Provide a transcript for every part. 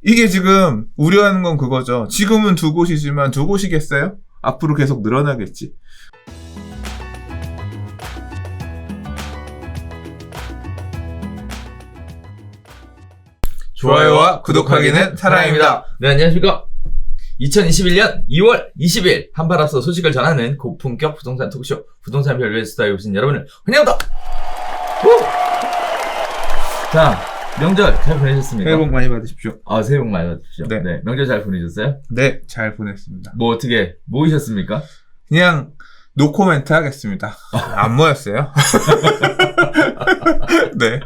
이게 지금 우려하는 건 그거죠. 지금은 두 곳이지만 두 곳이겠어요? 앞으로 계속 늘어나겠지. 좋아요와 구독하기는 사랑입니다. 네, 안녕하십니까. 2021년 2월 20일 한발 앞서 소식을 전하는 고품격 부동산 토크쇼 부동산 별별 수다에 오신 여러분을 환영합니다. 자, 명절 잘 보내셨습니까? 새해 복 많이 받으십시오. 새해 복 많이 받으십시오. 네. 네, 명절 잘 보내셨어요? 네, 잘 보냈습니다. 뭐 어떻게 모이셨습니까? 그냥 노코멘트 하겠습니다. 안 모였어요? 네.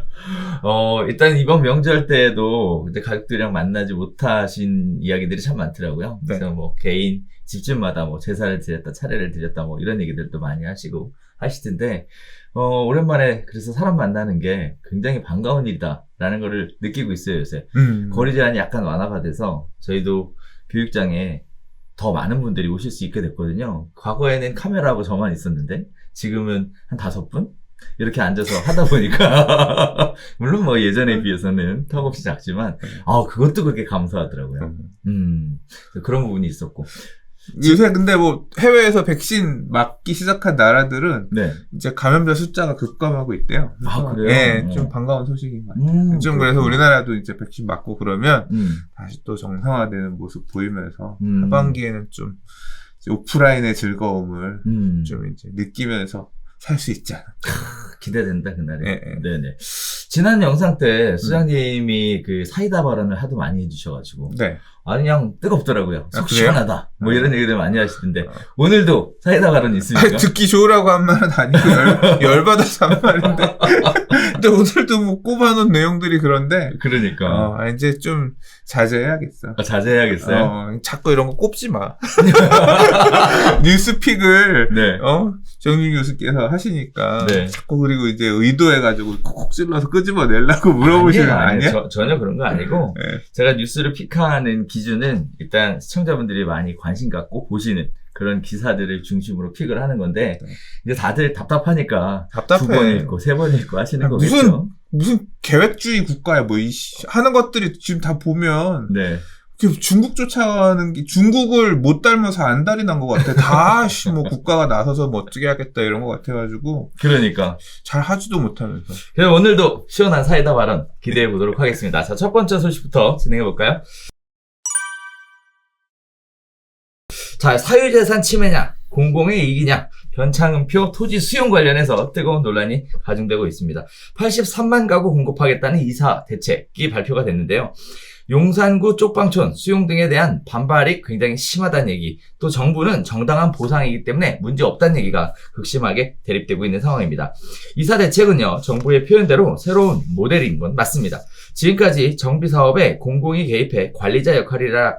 일단 이번 명절 때에도 이제 가족들이랑 만나지 못하신 이야기들이 참 많더라고요. 네. 그래서 뭐 개인 집집마다 뭐 제사를 드렸다, 차례를 드렸다, 뭐 이런 얘기들도 많이 하시던데, 오랜만에 그래서 사람 만나는 게 굉장히 반가운 일이다라는 거를 느끼고 있어요, 요새. 거리 제한이 약간 완화가 돼서 저희도 교육장에 더 많은 분들이 오실 수 있게 됐거든요. 과거에는 카메라하고 저만 있었는데, 지금은 한 5분? 이렇게 앉아서 하다 보니까, 물론 뭐 예전에 비해서는 턱없이 작지만, 그것도 그렇게 감사하더라고요. 그런 부분이 있었고. 요새 근데 뭐 해외에서 백신 맞기 시작한 나라들은 네. 이제 감염자 숫자가 급감하고 있대요. 그래요? 네, 좀 반가운 소식인 것 같아요. 좀 그래서 우리나라도 이제 백신 맞고 그러면 다시 또 정상화되는 모습 보이면서 하반기에는 좀 이제 오프라인의 즐거움을 좀 이제 느끼면서 살 수 있지 않을까. 기대된다, 그날이. 네. 네네. 지난 영상 때 수장님이 그 사이다 발언을 하도 많이 해주셔가지고. 네. 그냥 뜨겁더라고요. 속 그래요? 시원하다. 뭐 이런 얘기들 많이 하시던데. 오늘도 사이다 발언 있습니까? 듣기 좋으라고 한 말은 아니고 열받아서 한 말인데. 근데 오늘도 뭐 꼽아놓은 내용들이 그런데. 그러니까. 이제 좀 자제해야겠어. 자제해야겠어요? 자꾸 이런 거 꼽지 마. 뉴스픽을, 네. 정윤 교수께서 하시니까. 네. 자꾸 그리고 이제 의도해가지고 콕콕 찔러서 끄집어내려고 물어보시는 거 아니야? 전혀 그런 거 아니고. 네. 제가 뉴스를 픽하는 기준은 일단 시청자분들이 많이 관심 갖고 보시는 그런 기사들을 중심으로 픽을 하는 건데, 네. 이제 다들 답답하니까. 답답해. 2번 읽고, 3번 읽고 하시는 거겠죠. 무슨 계획주의 국가야, 뭐, 하는 것들이 지금 다 보면. 네. 중국 쫓아가는 게, 중국을 못 닮아서 안달이 난 것 같아. 다, 뭐, 국가가 나서서 뭐 어떻게 하겠다, 이런 것 같아가지고. 그러니까. 잘 하지도 못하면서. 그럼 오늘도 시원한 사이다 발언 기대해 보도록 하겠습니다. 자, 첫 번째 소식부터 진행해 볼까요? 자, 사유재산 침해냐, 공공의 이익이냐, 변창흠표 토지 수용 관련해서 뜨거운 논란이 가중되고 있습니다. 83만 가구 공급하겠다는 이사 대책이 발표가 됐는데요. 용산구 쪽방촌 수용 등에 대한 반발이 굉장히 심하다는 얘기, 또 정부는 정당한 보상이기 때문에 문제 없다는 얘기가 극심하게 대립되고 있는 상황입니다. 이사 대책은요, 정부의 표현대로 새로운 모델인 건 맞습니다. 지금까지 정비사업에 공공이 개입해 관리자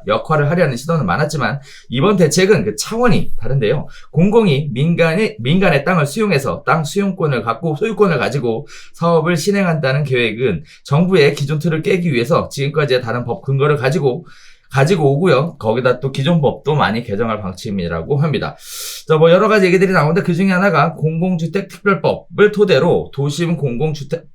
역할을 하려는 시도는 많았지만 이번 대책은 그 차원이 다른데요. 공공이 민간의 땅을 수용해서 땅 수용권을 갖고 소유권을 가지고 사업을 진행한다는 계획은 정부의 기존 틀을 깨기 위해서 지금까지의 다른 법 근거를 가지고 오고요. 거기다 또 기존 법도 많이 개정할 방침이라고 합니다. 자, 뭐 여러 가지 얘기들이 나오는데 그 중에 하나가 공공주택 특별법을 토대로 도심 공공주택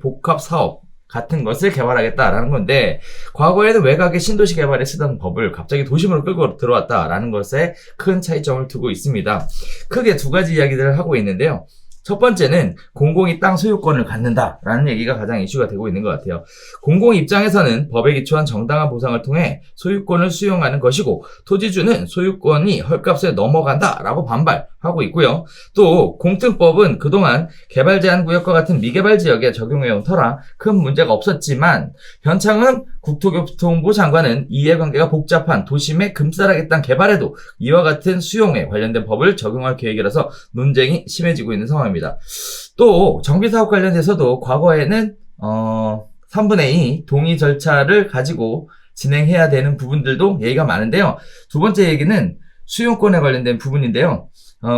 복합 사업 같은 것을 개발하겠다라는 건데, 과거에는 외곽의 신도시 개발에 쓰던 법을 갑자기 도심으로 끌고 들어왔다라는 것에 큰 차이점을 두고 있습니다. 크게 두 가지 이야기들을 하고 있는데요. 첫 번째는 공공이 땅 소유권을 갖는다라는 얘기가 가장 이슈가 되고 있는 것 같아요. 공공 입장에서는 법에 기초한 정당한 보상을 통해 소유권을 수용하는 것이고, 토지주는 소유권이 헐값에 넘어간다라고 반발하고 있고요. 또 공특법은 그동안 개발 제한 구역과 같은 미개발 지역에 적용해온 터라 큰 문제가 없었지만, 변창흠 국토교통부 장관은 이해관계가 복잡한 도심의 금싸라기 땅 개발에도 이와 같은 수용에 관련된 법을 적용할 계획이라서 논쟁이 심해지고 있는 상황입니다. 또 정비사업 관련해서도 과거에는 3분의 2 동의 절차를 가지고 진행해야 되는 부분들도 얘기가 많은데요. 두 번째 얘기는 수용권에 관련된 부분인데요.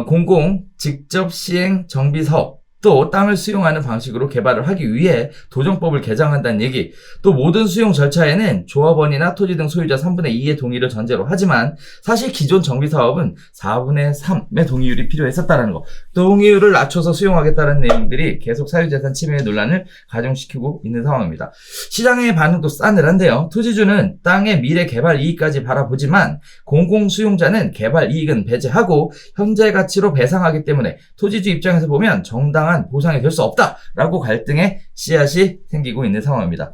공공 직접 시행 정비사업 또 땅을 수용하는 방식으로 개발을 하기 위해 도정법을 개정한다는 얘기. 또 모든 수용 절차에는 조합원이나 토지 등 소유자 3분의 2의 동의를 전제로 하지만 사실 기존 정비사업은 4분의 3의 동의율이 필요했었다는 거. 동의율을 낮춰서 수용하겠다는 내용들이 계속 사유재산 침해 논란을 가중시키고 있는 상황입니다. 시장의 반응도 싸늘한데요. 토지주는 땅의 미래 개발 이익까지 바라보지만 공공수용자는 개발 이익은 배제하고 현재 가치로 배상하기 때문에 토지주 입장에서 보면 정당한 보상이 될 수 없다라고 갈등의 씨앗이 생기고 있는 상황입니다.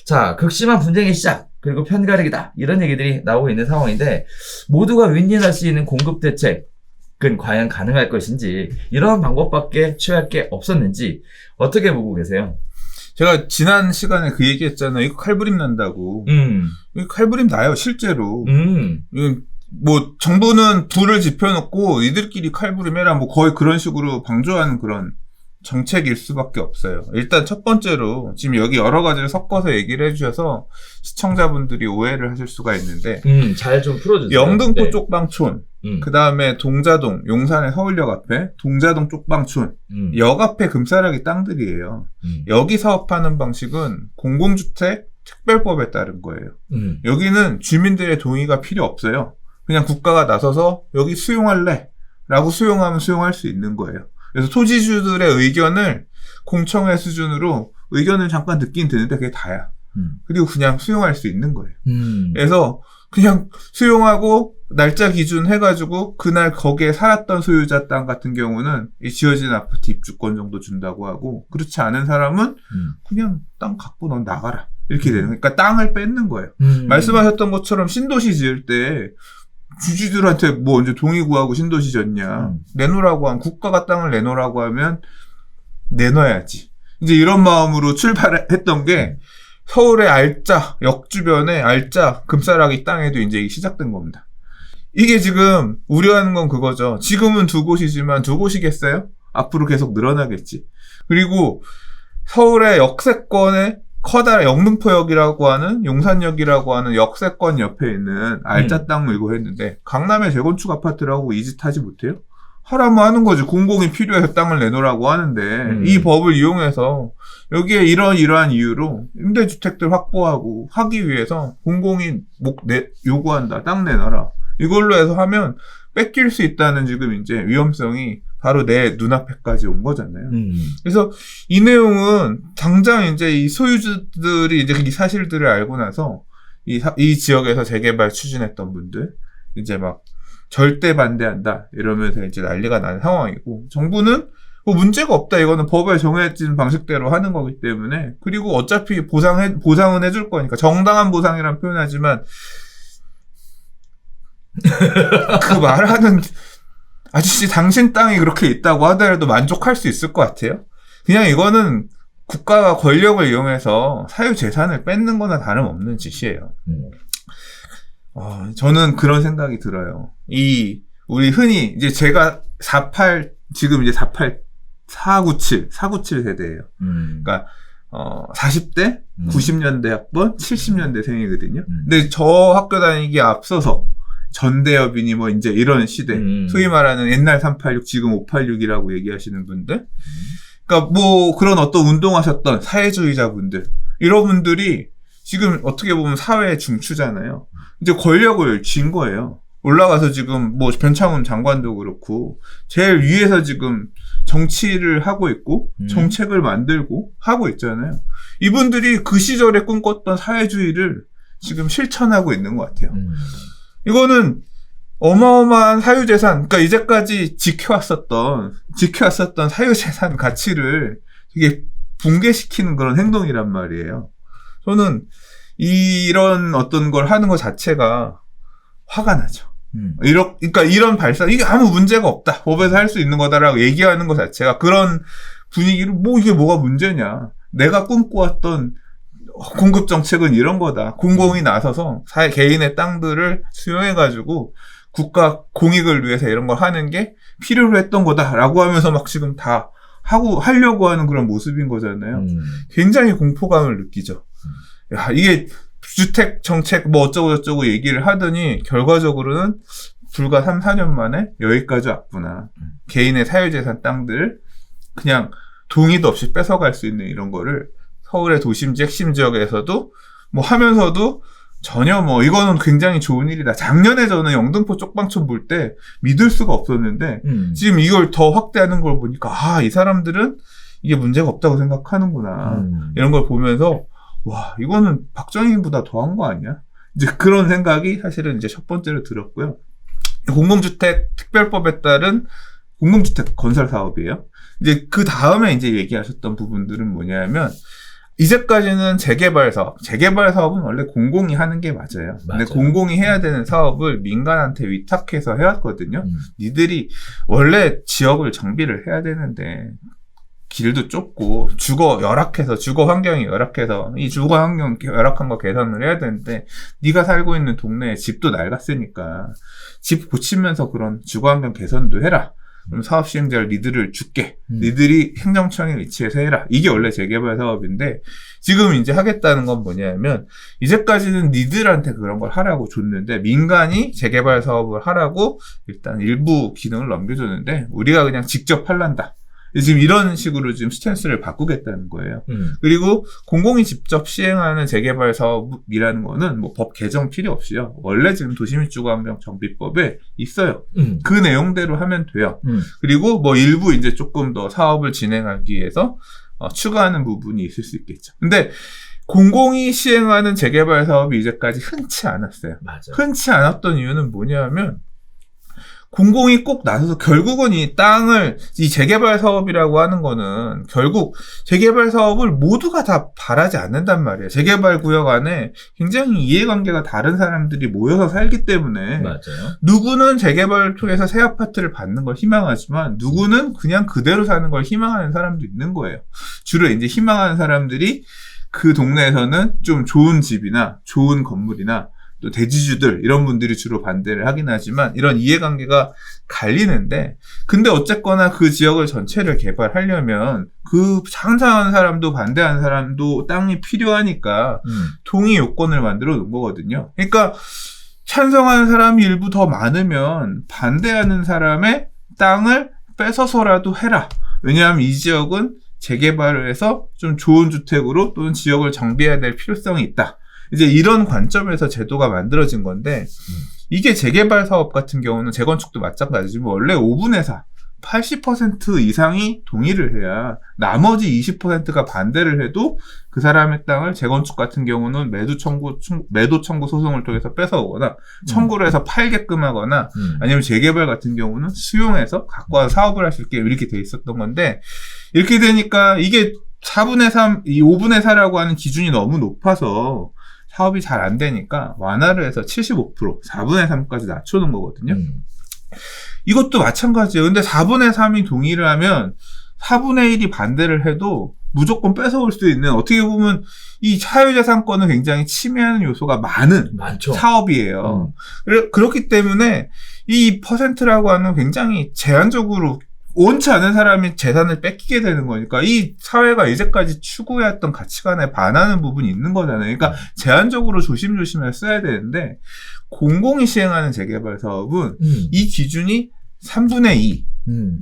자, 극심한 분쟁의 시작 그리고 편가르기다 이런 얘기들이 나오고 있는 상황인데 모두가 윈윈할 수 있는 공급 대책은 과연 가능할 것인지 이런 방법밖에 취할 게 없었는지 어떻게 보고 계세요? 제가 지난 시간에 그 얘기했잖아요. 이거 칼부림 난다고. 이거 칼부림 나요, 실제로. 뭐 정부는 불을 지펴놓고 이들끼리 칼부림해라 뭐 거의 그런 식으로 방조하는 그런 정책일 수밖에 없어요. 일단 첫 번째로 지금 여기 여러 가지를 섞어서 얘기를 해주셔서 시청자분들이 오해를 하실 수가 있는데 잘 좀 풀어주세요. 영등포 네. 쪽방촌 그 다음에 동자동 용산의 서울역 앞에 동자동 쪽방촌 역 앞에 금싸라기 땅들이에요. 여기 사업하는 방식은 공공주택 특별법에 따른 거예요. 여기는 주민들의 동의가 필요 없어요. 그냥 국가가 나서서 여기 수용할래? 라고 수용하면 수용할 수 있는 거예요. 그래서 토지주들의 의견을 공청회 수준으로 의견을 잠깐 듣긴 드는데 그게 다야. 그리고 그냥 수용할 수 있는 거예요. 그래서 그냥 수용하고 날짜 기준 해가지고 그날 거기에 살았던 소유자 땅 같은 경우는 이 지어진 아파트 입주권 정도 준다고 하고 그렇지 않은 사람은 그냥 땅 갖고 넌 나가라. 이렇게 되는 거예요. 그러니까 땅을 뺏는 거예요. 말씀하셨던 것처럼 신도시 지을 때 주주들한테 뭐 언제 동의 구하고 신도시 졌냐. 내놓으라고 하면, 국가가 땅을 내놓으라고 하면 내놔야지. 이제 이런 마음으로 출발했던 게 서울의 알짜, 역 주변의 알짜, 금싸라기 땅에도 이제 시작된 겁니다. 이게 지금 우려하는 건 그거죠. 지금은 두 곳이지만 두 곳이겠어요? 앞으로 계속 늘어나겠지. 그리고 서울의 역세권의 커다란 영등포역이라고 하는 용산역이라고 하는 역세권 옆에 있는 알짜 땅 물고 했는데 강남의 재건축 아파트라고 이 짓 하지 못해요? 하라면 하는 거지. 공공이 필요해서 땅을 내놓으라고 하는데 이 법을 이용해서 여기에 이러한 이유로 임대주택들 확보하고 하기 위해서 공공이 요구한다. 땅 내놔라. 이걸로 해서 하면 뺏길 수 있다는 지금 이제 위험성이 바로 내 눈앞에까지 온 거잖아요. 그래서 이 내용은 당장 이제 이 소유주들이 이제 이 사실들을 알고 나서 이 지역에서 재개발 추진했던 분들 이제 막 절대 반대한다 이러면서 이제 난리가 나는 상황이고 정부는 뭐 문제가 없다. 이거는 법에 정해진 방식대로 하는 거기 때문에 그리고 어차피 보상은 해줄 거니까 정당한 보상이란 표현하지만 그 말하는 아저씨 당신 땅이 그렇게 있다고 하더라도 만족할 수 있을 것 같아요. 그냥 이거는 국가가 권력을 이용해서 사유재산을 뺏는 거나 다름없는 짓이에요. 저는 그런 생각이 들어요. 우리 흔히 이제 제가 지금 이제 497 세대예요. 그러니까 40대 90년대 학번 70년대 생이거든요. 근데 저 학교 다니기 앞서서 전대협이니 뭐 이제 이런 시대 소위 말하는 옛날 386 지금 586이라고 얘기하시는 분들 그러니까 뭐 그런 어떤 운동하셨던 사회주의자분들 이런 분들이 지금 어떻게 보면 사회의 중추잖아요. 이제 권력을 쥔 거예요. 올라가서 지금 뭐 변창훈 장관도 그렇고 제일 위에서 지금 정치를 하고 있고 정책을 만들고 하고 있잖아요. 이분들이 그 시절에 꿈꿨던 사회주의를 지금 실천하고 있는 것 같아요. 이거는 어마어마한 사유재산, 그러니까 이제까지 지켜왔었던 사유재산 가치를 되게 붕괴시키는 그런 행동이란 말이에요. 저는 이런 어떤 걸 하는 것 자체가 화가 나죠. 그러니까 이런 이게 아무 문제가 없다. 법에서 할 수 있는 거다라고 얘기하는 것 자체가 그런 분위기를 이게 뭐가 문제냐. 내가 꿈꿔왔던 공급 정책은 이런 거다. 공공이 나서서 개인의 땅들을 수용해가지고 국가 공익을 위해서 이런 걸 하는 게 필요로 했던 거다라고 하면서 막 지금 다 하려고 하는 그런 모습인 거잖아요. 굉장히 공포감을 느끼죠. 야, 이게 주택 정책 뭐 어쩌고저쩌고 얘기를 하더니 결과적으로는 불과 3, 4년 만에 여기까지 왔구나. 개인의 사유재산 땅들 그냥 동의도 없이 뺏어갈 수 있는 이런 거를 서울의 도심지 핵심 지역에서도 뭐 하면서도 전혀 뭐 이거는 굉장히 좋은 일이다. 작년에 저는 영등포 쪽방촌 볼 때 믿을 수가 없었는데 지금 이걸 더 확대하는 걸 보니까 이 사람들은 이게 문제가 없다고 생각하는구나. 이런 걸 보면서 와, 이거는 박정희보다 더한 거 아니야? 이제 그런 생각이 사실은 이제 첫 번째로 들었고요. 공공주택 특별법에 따른 공공주택 건설 사업이에요. 이제 그 다음에 이제 얘기하셨던 부분들은 뭐냐면 이제까지는 재개발 사업은 원래 공공이 하는 게 맞아요. 근데 공공이 해야 되는 사업을 민간한테 위탁해서 해왔거든요. 니들이 원래 지역을 정비를 해야 되는데 길도 좁고 주거 환경이 열악해서 이 주거 환경 열악한 거 개선을 해야 되는데 네가 살고 있는 동네에 집도 낡았으니까 집 고치면서 그런 주거 환경 개선도 해라. 그럼 사업 시행자를 니들을 줄게. 니들이 행정청의 위치에서 해라. 이게 원래 재개발 사업인데 지금 이제 하겠다는 건 뭐냐면 이제까지는 니들한테 그런 걸 하라고 줬는데 민간이 재개발 사업을 하라고 일단 일부 기능을 넘겨줬는데 우리가 그냥 직접 할란다. 지금 이런 식으로 지금 스탠스를 바꾸겠다는 거예요. 그리고 공공이 직접 시행하는 재개발 사업이라는 거는 뭐 법 개정 필요 없이요. 원래 지금 도시민주거환경 정비법에 있어요. 그 내용대로 하면 돼요. 그리고 뭐 일부 이제 조금 더 사업을 진행하기 위해서 추가하는 부분이 있을 수 있겠죠. 근데 공공이 시행하는 재개발 사업이 이제까지 흔치 않았어요. 맞아요. 흔치 않았던 이유는 뭐냐면 공공이 꼭 나서서 결국은 이 재개발 사업이라고 하는 거는 결국 재개발 사업을 모두가 다 바라지 않는단 말이에요. 재개발 구역 안에 굉장히 이해관계가 다른 사람들이 모여서 살기 때문에 맞아요. 누구는 재개발을 통해서 새 아파트를 받는 걸 희망하지만 누구는 그냥 그대로 사는 걸 희망하는 사람도 있는 거예요. 주로 이제 희망하는 사람들이 그 동네에서는 좀 좋은 집이나 좋은 건물이나 또 대지주들 이런 분들이 주로 반대를 하긴 하지만 이런 이해관계가 갈리는데 근데 어쨌거나 그 지역을 전체를 개발하려면 그 찬성하는 사람도 반대하는 사람도 땅이 필요하니까 동의 요건을 만들어 놓은 거거든요. 그러니까 찬성하는 사람이 일부 더 많으면 반대하는 사람의 땅을 뺏어서라도 해라. 왜냐하면 이 지역은 재개발을 해서 좀 좋은 주택으로 또는 지역을 정비해야 될 필요성이 있다. 이제 이런 관점에서 제도가 만들어진 건데 이게 재개발 사업 같은 경우는 재건축도 마찬가지지만 원래 5분의 4, 80% 이상이 동의를 해야 나머지 20%가 반대를 해도 그 사람의 땅을 재건축 같은 경우는 매도 청구 소송을 통해서 뺏어오거나 청구를 해서 팔게끔 하거나 아니면 재개발 같은 경우는 수용해서 갖고 와서 사업을 할 수 있게 이렇게 돼 있었던 건데 이렇게 되니까 이게 4분의 3, 이 5분의 4라고 하는 기준이 너무 높아서 사업이 잘 안 되니까 완화를 해서 75%, 4분의 3까지 낮춰놓은 거거든요. 이것도 마찬가지예요. 근데 4분의 3이 동의를 하면 4분의 1이 반대를 해도 무조건 뺏어올 수 있는 어떻게 보면 이 사유재산권을 굉장히 침해하는 요소가 많죠. 사업이에요. 그렇기 때문에 이 퍼센트라고 하는 굉장히 제한적으로 원치 않은 사람이 재산을 뺏기게 되는 거니까 이 사회가 이제까지 추구해왔던 가치관에 반하는 부분이 있는 거잖아요. 그러니까 제한적으로 조심조심해서 써야 되는데 공공이 시행하는 재개발 사업은 이 기준이 3분의 2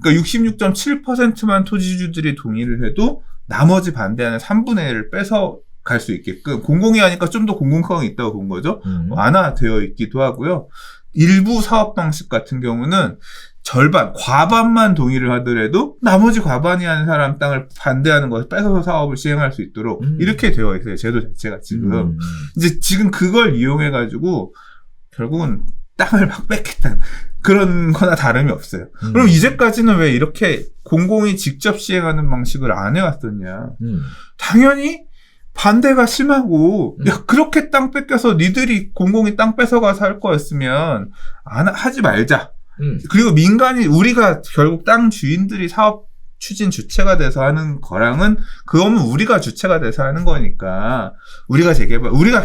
그러니까 66.7%만 토지주들이 동의를 해도 나머지 반대하는 3분의 1을 뺏어 갈 수 있게끔 공공이 하니까 좀 더 공공성이 있다고 본 거죠. 완화되어 있기도 하고요. 일부 사업 방식 같은 경우는 과반만 동의를 하더라도 나머지 과반이 하는 사람 땅을 반대하는 것을 뺏어서 사업을 시행할 수 있도록 이렇게 되어 있어요. 제도 자체가 지금. 이제 지금 그걸 이용해가지고 결국은 땅을 막 뺏겠다는 그런 거나 다름이 없어요. 그럼 이제까지는 왜 이렇게 공공이 직접 시행하는 방식을 안 해왔었냐. 당연히 반대가 심하고 야 그렇게 땅 뺏겨서 니들이 공공이 땅 뺏어가서 할 거였으면 하지 말자. 그리고 민간이 우리가 결국 땅 주인들이 사업 추진 주체가 돼서 하는 거랑은 그거는 우리가 주체가 돼서 하는 거니까 우리가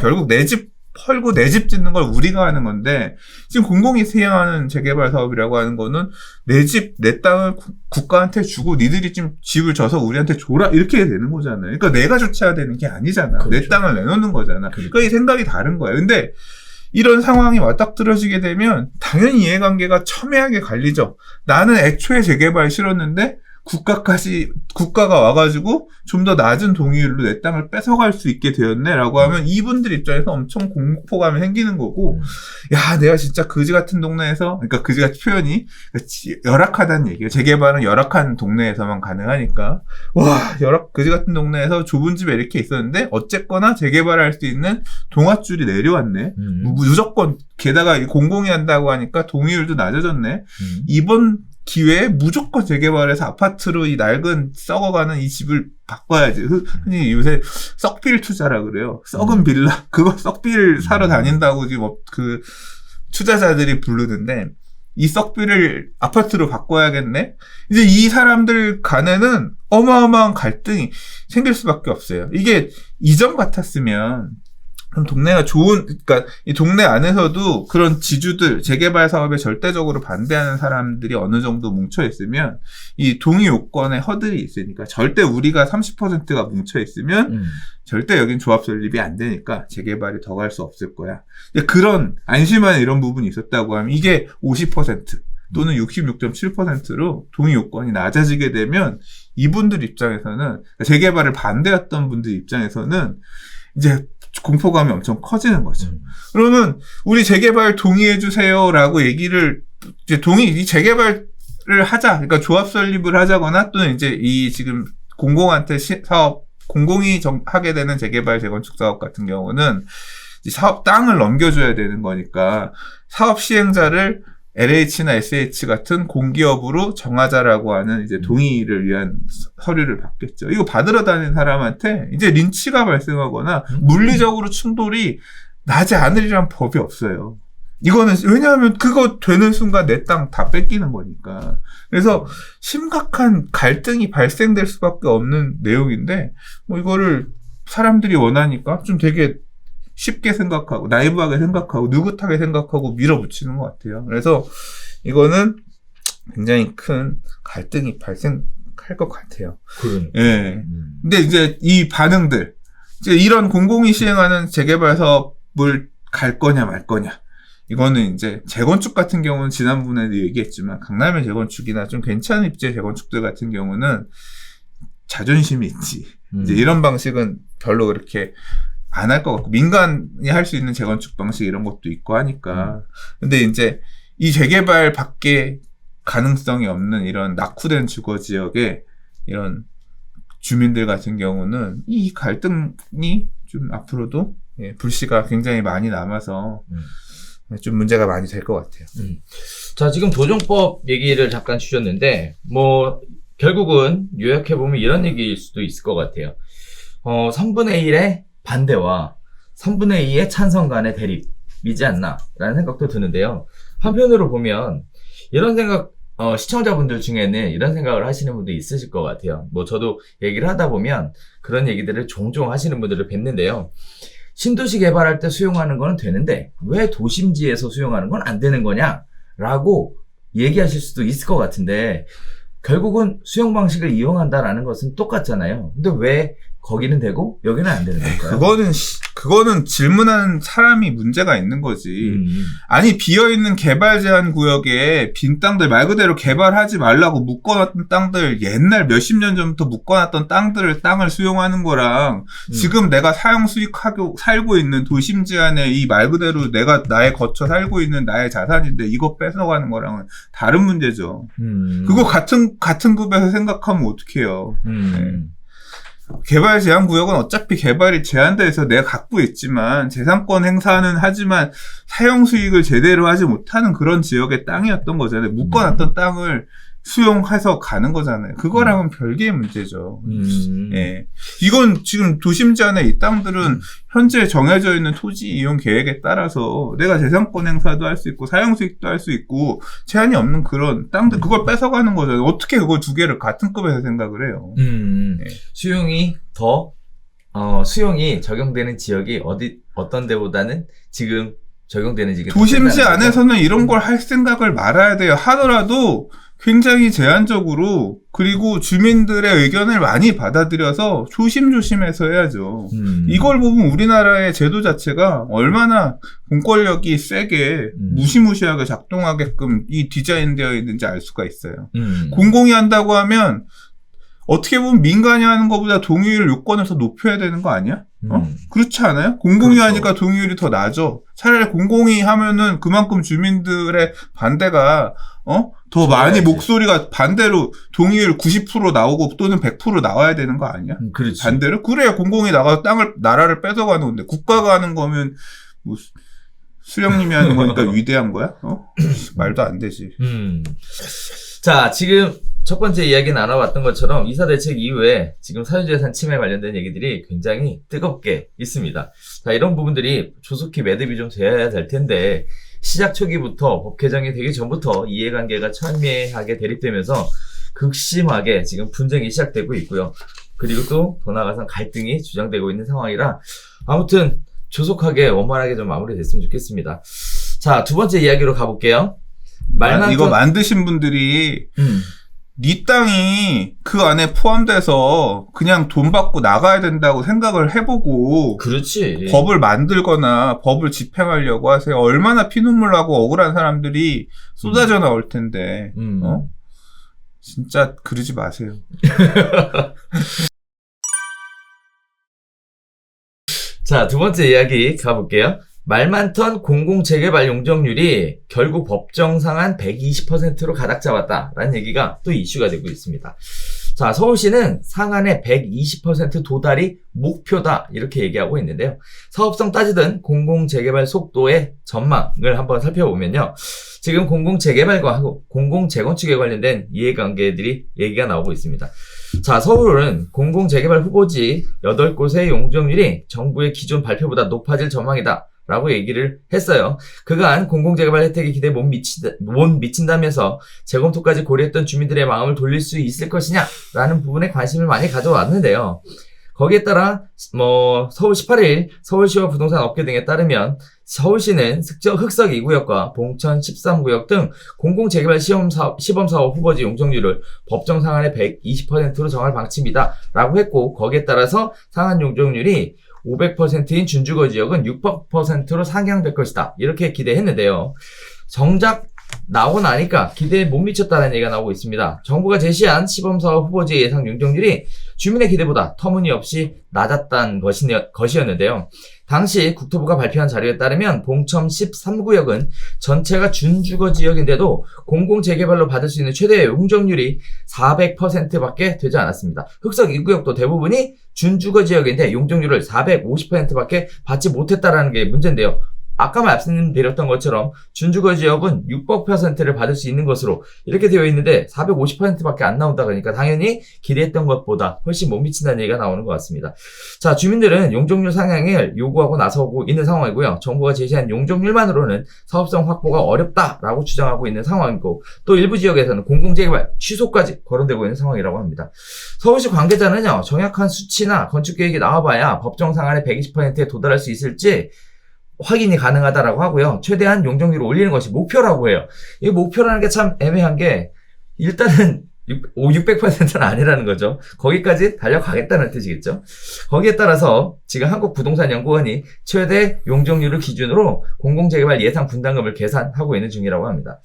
결국 내 집 펄고 내 집 짓는 걸 우리가 하는 건데 지금 공공이 시행하는 재개발 사업이라고 하는 거는 내 땅을 국가한테 주고 니들이 지금 집을 져서 우리한테 줘라 이렇게 되는 거잖아요. 그러니까 내가 주체가 되는 게 아니잖아. 그렇죠. 내 땅을 내놓는 거잖아. 그러니까 이 생각이 다른 거예요. 근데 이런 상황이 맞닥뜨려지게 되면 당연히 이해관계가 첨예하게 갈리죠. 나는 애초에 재개발 싫었는데 국가가 와가지고 좀 더 낮은 동의율로 내 땅을 뺏어갈 수 있게 되었네라고 하면 이분들 입장에서 엄청 공포감이 생기는 거고, 야, 내가 진짜 그지 같은 동네에서, 그러니까 그지 같은 표현이 열악하다는 얘기예요. 재개발은 열악한 동네에서만 가능하니까, 와, 그지 같은 동네에서 좁은 집에 이렇게 있었는데 어쨌거나 재개발할 수 있는 동아줄이 내려왔네. 무조건, 게다가 공공이 한다고 하니까 동의율도 낮아졌네. 이번 기회에 무조건 재개발해서 아파트로 이 낡은 썩어가는 이 집을 바꿔야지. 흔히 요새 썩빌 투자라 그래요. 썩은 빌라, 그거 썩빌 사러 다닌다고 지금 그 투자자들이 부르는데, 이 썩빌을 아파트로 바꿔야겠네? 이제 이 사람들 간에는 어마어마한 갈등이 생길 수밖에 없어요. 이게 이전 같았으면, 그럼 동네가 그러니까 이 동네 안에서도 그런 지주들, 재개발 사업에 절대적으로 반대하는 사람들이 어느 정도 뭉쳐 있으면 이 동의 요건에 허들이 있으니까, 절대 우리가 30%가 뭉쳐 있으면 절대 여긴 조합 설립이 안 되니까 재개발이 더 갈 수 없을 거야. 그런 안심하는 이런 부분이 있었다고 하면 이게 50% 또는 66.7%로 동의 요건이 낮아지게 되면 이분들 입장에서는, 재개발을 반대했던 분들 입장에서는 이제 공포감이 엄청 커지는 거죠. 그러면 우리 재개발 동의해주세요라고 얘기를, 이제 이 재개발을 하자, 그러니까 조합 설립을 하자거나 또는 이제 이 지금 공공한테 공공이 하게 되는 재개발 재건축 사업 같은 경우는 사업 땅을 넘겨줘야 되는 거니까 사업 시행자를 LH나 SH 같은 공기업으로 정하자라고 하는 이제 동의를 위한 서류를 받겠죠. 이거 받으러 다니는 사람한테 이제 린치가 발생하거나 물리적으로 충돌이 나지 않으리란 법이 없어요. 이거는, 왜냐하면 그거 되는 순간 내 땅 다 뺏기는 거니까. 그래서 심각한 갈등이 발생될 수밖에 없는 내용인데, 뭐 이거를 사람들이 원하니까 좀 되게 쉽게 생각하고, 나이브하게 생각하고, 느긋하게 생각하고 밀어붙이는 것 같아요. 그래서 이거는 굉장히 큰 갈등이 발생할 것 같아요. 예. 근데 이제 이 반응들, 이제 이런 공공이 시행하는 재개발 사업을 갈 거냐 말 거냐. 이거는 이제 재건축 같은 경우는 지난번에도 얘기했지만, 강남의 재건축이나 좀 괜찮은 입지의 재건축들 같은 경우는 자존심이 있지. 이제 이런 방식은 별로 그렇게 안 할 것 같고, 민간이 할 수 있는 재건축 방식 이런 것도 있고 하니까. 근데 이제 이 재개발 밖에 가능성이 없는 이런 낙후된 주거 지역에 이런 주민들 같은 경우는 이 갈등이 좀 앞으로도 불씨가 굉장히 많이 남아서 좀 문제가 많이 될 것 같아요. 자, 지금 도정법 얘기를 잠깐 주셨는데, 뭐 결국은 요약해보면 이런 얘기일 수도 있을 것 같아요. 3분의 1의 반대와 3분의 2의 찬성 간의 대립이지 않나 라는 생각도 드는데요. 한편으로 보면 이런 생각, 시청자분들 중에는 이런 생각을 하시는 분도 있으실 것 같아요. 뭐 저도 얘기를 하다 보면 그런 얘기들을 종종 하시는 분들을 뵙는데요. 신도시 개발할 때 수용하는 거는 되는데 왜 도심지에서 수용하는 건 안 되는 거냐 라고 얘기하실 수도 있을 것 같은데, 결국은 수용 방식을 이용한다라는 것은 똑같잖아요. 근데 왜 거기는 되고 여기는 안 되는 걸까요? 그거는 질문하는 사람이 문제가 있는 거지. 아니, 비어있는 개발 제한 구역에 빈 땅들, 말 그대로 개발하지 말라고 묶어놨던 땅들, 옛날 몇십 년 전부터 묶어놨던 땅을 수용하는 거랑 지금 내가 사용 수익하고 살고 있는 도심지 안에 이 말 그대로 내가 나의 거쳐 살고 있는 나의 자산인데 이거 뺏어가는 거랑은 다른 문제죠. 그거 같은 급에서 생각하면 어떡해요. 네. 개발 제한 구역은 어차피 개발이 제한돼 있어 내가 갖고 있지만 재산권 행사는 하지만 사용 수익을 제대로 하지 못하는 그런 지역의 땅이었던 거잖아요. 묶어놨던 땅을 수용해서 가는 거잖아요. 그거랑은 별개의 문제죠. 예. 이건 지금 도심지 안에 이 땅들은 현재 정해져 있는 토지 이용 계획에 따라서 내가 재산권 행사도 할 수 있고 사용 수익도 할 수 있고 제한이 없는 그런 땅들, 그걸 뺏어가는 거잖아요. 어떻게 그걸 두 개를 같은 급에서 생각을 해요. 예. 수용이 적용되는 지역이 어떤 데보다는 지금 적용되는지. 도심지 안에서는 이런 걸 할 생각을 말아야 돼요. 하더라도 굉장히 제한적으로, 그리고 주민들의 의견을 많이 받아들여서 조심조심해서 해야죠. 이걸 보면 우리나라의 제도 자체가 얼마나 공권력이 세게 무시무시하게 작동하게끔 이 디자인되어 있는지 알 수가 있어요. 공공이 한다고 하면 어떻게 보면 민간이 하는 것보다 동의율 요건을 더 높여야 되는 거 아니야? 그렇지 않아요? 공공이 그렇죠. 하니까 동의율이 더 낮아. 차라리 공공이 하면은 그만큼 주민들의 반대가 더 많이 목소리가 반대로 동의율 90% 나오고 또는 100% 나와야 되는 거 아니야? 그렇지. 반대로? 그래야 공공이 나가서 나라를 뺏어가는 건데, 국가가 하는 거면 뭐 수령님이 하는 거니까 위대한 거야? 말도 안 되지. 자, 지금 첫 번째 이야기 나눠봤던 것처럼 이사 대책 이후에 지금 사유재산 침해 관련된 얘기들이 굉장히 뜨겁게 있습니다. 자, 이런 부분들이 조속히 매듭이 좀 돼야 될 텐데, 시작 초기부터 법 개정이 되기 전부터 이해관계가 첨예하게 대립되면서 극심하게 지금 분쟁이 시작되고 있고요. 그리고 또 더 나아가서 갈등이 주장되고 있는 상황이라 아무튼 조속하게 원만하게 좀 마무리됐으면 좋겠습니다. 자, 두 번째 이야기로 가볼게요. 이거 만드신 분들이 네 땅이 그 안에 포함돼서 그냥 돈 받고 나가야 된다고 생각을 해보고, 그렇지. 법을 만들거나 법을 집행하려고 하세요. 얼마나 피눈물 나고 억울한 사람들이 쏟아져 나올 텐데. 진짜 그러지 마세요. 자, 두 번째 이야기 가볼게요. 말 많던 공공재개발 용적률이 결국 법정 상한 120%로 가닥 잡았다라는 얘기가 또 이슈가 되고 있습니다. 자, 서울시는 상한의 120% 도달이 목표다 이렇게 얘기하고 있는데요. 사업성 따지던 공공재개발 속도의 전망을 한번 살펴보면요. 지금 공공재개발과 공공재건축에 관련된 이해관계들이 얘기가 나오고 있습니다. 자, 서울은 공공재개발 후보지 8곳의 용적률이 정부의 기존 발표보다 높아질 전망이다 라고 얘기를 했어요. 그간 공공재개발 혜택에 기대에 못 미친다면서 재검토까지 고려했던 주민들의 마음을 돌릴 수 있을 것이냐 라는 부분에 관심을 많이 가져왔는데요. 거기에 따라 서울 18일 서울시와 부동산 업계 등에 따르면 서울시는 흑석 2구역과 봉천 13구역 등 공공재개발 시범사업 후보지 용적률을 법정 상한의 120%로 정할 방침이다 라고 했고, 거기에 따라서 상한 용적률이 500%인 준주거 지역은 600%로 상향될 것이다 이렇게 기대했는데요. 정작 나오고 나니까 기대에 못 미쳤다는 얘기가 나오고 있습니다. 정부가 제시한 시범사업 후보지 예상 용적률이 주민의 기대보다 터무니없이 낮았다는 것이었는데요. 당시 국토부가 발표한 자료에 따르면 봉천 13구역은 전체가 준주거 지역인데도 공공재개발로 받을 수 있는 최대 용적률이 400%밖에 되지 않았습니다. 흑석 2구역도 대부분이 준주거 지역인데 용적률을 450%밖에 받지 못했다라는 게 문제인데요. 아까 말씀드렸던 것처럼 준주거 지역은 600%를 받을 수 있는 것으로 이렇게 되어 있는데 450%밖에 안 나온다 그러니까 당연히 기대했던 것보다 훨씬 못 미친다는 얘기가 나오는 것 같습니다. 자, 주민들은 용적률 상향을 요구하고 나서고 있는 상황이고요. 정부가 제시한 용적률만으로는 사업성 확보가 어렵다라고 주장하고 있는 상황이고, 또 일부 지역에서는 공공재개발 취소까지 거론되고 있는 상황이라고 합니다. 서울시 관계자는요, 정확한 수치나 건축계획이 나와봐야 법정 상한의 120%에 도달할 수 있을지 확인이 가능하다라고 하고요. 최대한 용적률을 올리는 것이 목표라고 해요. 이 목표라는 게 참 애매한 게, 일단은 600%는 아니라는 거죠. 거기까지 달려가겠다는 뜻이겠죠. 거기에 따라서 지금 한국부동산연구원이 최대 용적률을 기준으로 공공재개발 예상 분담금을 계산하고 있는 중이라고 합니다.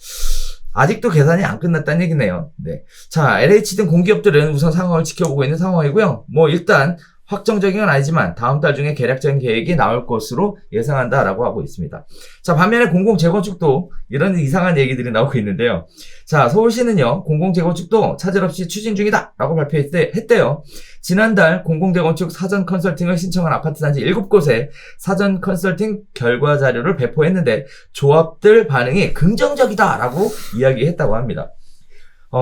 아직도 계산이 안 끝났다는 얘기네요. 네. 자, LH 등 공기업들은 우선 상황을 지켜보고 있는 상황이고요. 일단 확정적인 건 아니지만 다음 달 중에 개략적인 계획이 나올 것으로 예상한다라고 하고 있습니다. 자, 반면에 공공재건축도 이런 이상한 얘기들이 나오고 있는데요. 자, 서울시는요, 공공재건축도 차질 없이 추진 중이다라고 발표했대요. 지난달 공공재건축 사전 컨설팅을 신청한 아파트 단지 7곳에 사전 컨설팅 결과 자료를 배포했는데 조합들 반응이 긍정적이다라고 이야기했다고 합니다.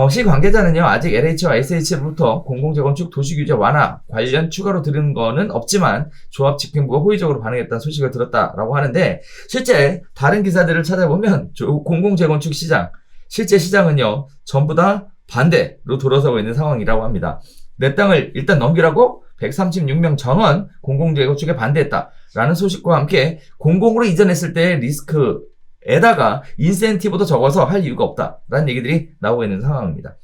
시 관계자는요, 아직 LH와 SH로부터 공공재건축 도시규제 완화 관련 추가로 들은 거는 없지만 조합 집행부가 호의적으로 반응했다는 소식을 들었다라고 하는데, 실제 다른 기사들을 찾아보면 공공재건축 시장, 실제 시장은요 전부 다 반대로 돌아서고 있는 상황이라고 합니다. 내 땅을 일단 넘기라고 136명 전원 공공재개발 쪽에 반대했다라는 소식과 함께 공공으로 이전했을 때의 리스크에다가 인센티브도 적어서 할 이유가 없다라는 얘기들이 나오고 있는 상황입니다.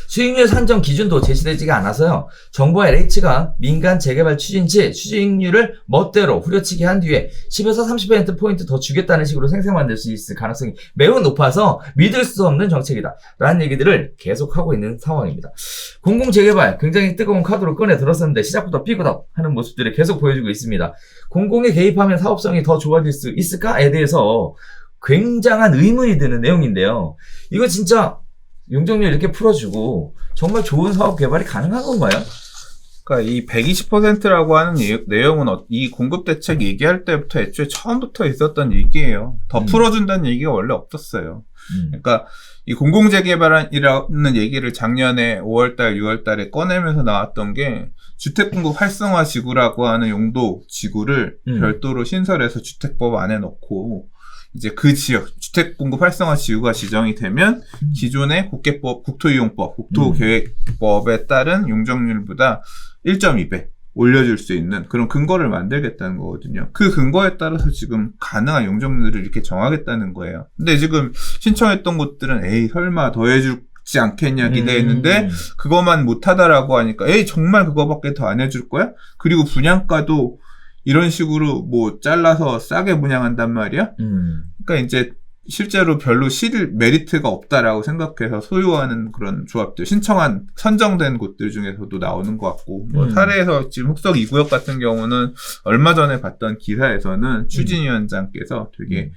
수익률 산정 기준도 제시되지가 않아서요. 정부와 LH가 민간 재개발 추진 시 수익률을 멋대로 후려치기 한 뒤에 10에서 30%포인트 더 주겠다는 식으로 생생 만들 수 있을 가능성이 매우 높아서 믿을 수 없는 정책이다 라는 얘기들을 계속하고 있는 상황입니다. 공공재개발 굉장히 뜨거운 카드로 꺼내 들었었는데 시작부터 삐그덕 하는 모습들을 계속 보여주고 있습니다. 공공에 개입하면 사업성이 더 좋아질 수 있을까에 대해서 굉장한 의문이 드는 내용인데요. 이거 진짜 용적률 이렇게 풀어주고 정말 좋은 사업 개발이 가능한 건가요? 그러니까 이 120%라고 하는 내용은 이 공급 대책 얘기할 때부터 애초에 처음부터 있었던 얘기예요. 더 풀어준다는 얘기가 원래 없었어요. 그러니까 이 공공재개발이라는 얘기를 작년에 5월달, 6월달에 꺼내면서 나왔던 게 주택공급 활성화 지구라고 하는 용도 지구를 별도로 신설해서 주택법 안에 넣고 이제 그 지역, 주택공급 활성화 지구가 지정이 되면 기존의 국토이용법, 국토계획법에 따른 용적률보다 1.2배 올려줄 수 있는 그런 근거를 만들겠다는 거거든요. 그 근거에 따라서 지금 가능한 용적률을 이렇게 정하겠다는 거예요. 근데 지금 신청했던 곳들은 에이 설마 더 해주지 않겠냐 기대했는데 그것만 못하다라고 하니까 에이 정말 그거밖에 더 안 해줄 거야? 그리고 분양가도 이런 식으로 뭐 잘라서 싸게 분양한단 말이야? 그러니까 이제 실제로 별로 메리트가 없다라고 생각해서 소유하는 그런 조합들, 신청한 선정된 곳들 중에서도 나오는 것 같고, 뭐 사례에서 지금 흑석 2구역 같은 경우는 얼마 전에 봤던 기사에서는 추진위원장께서 되게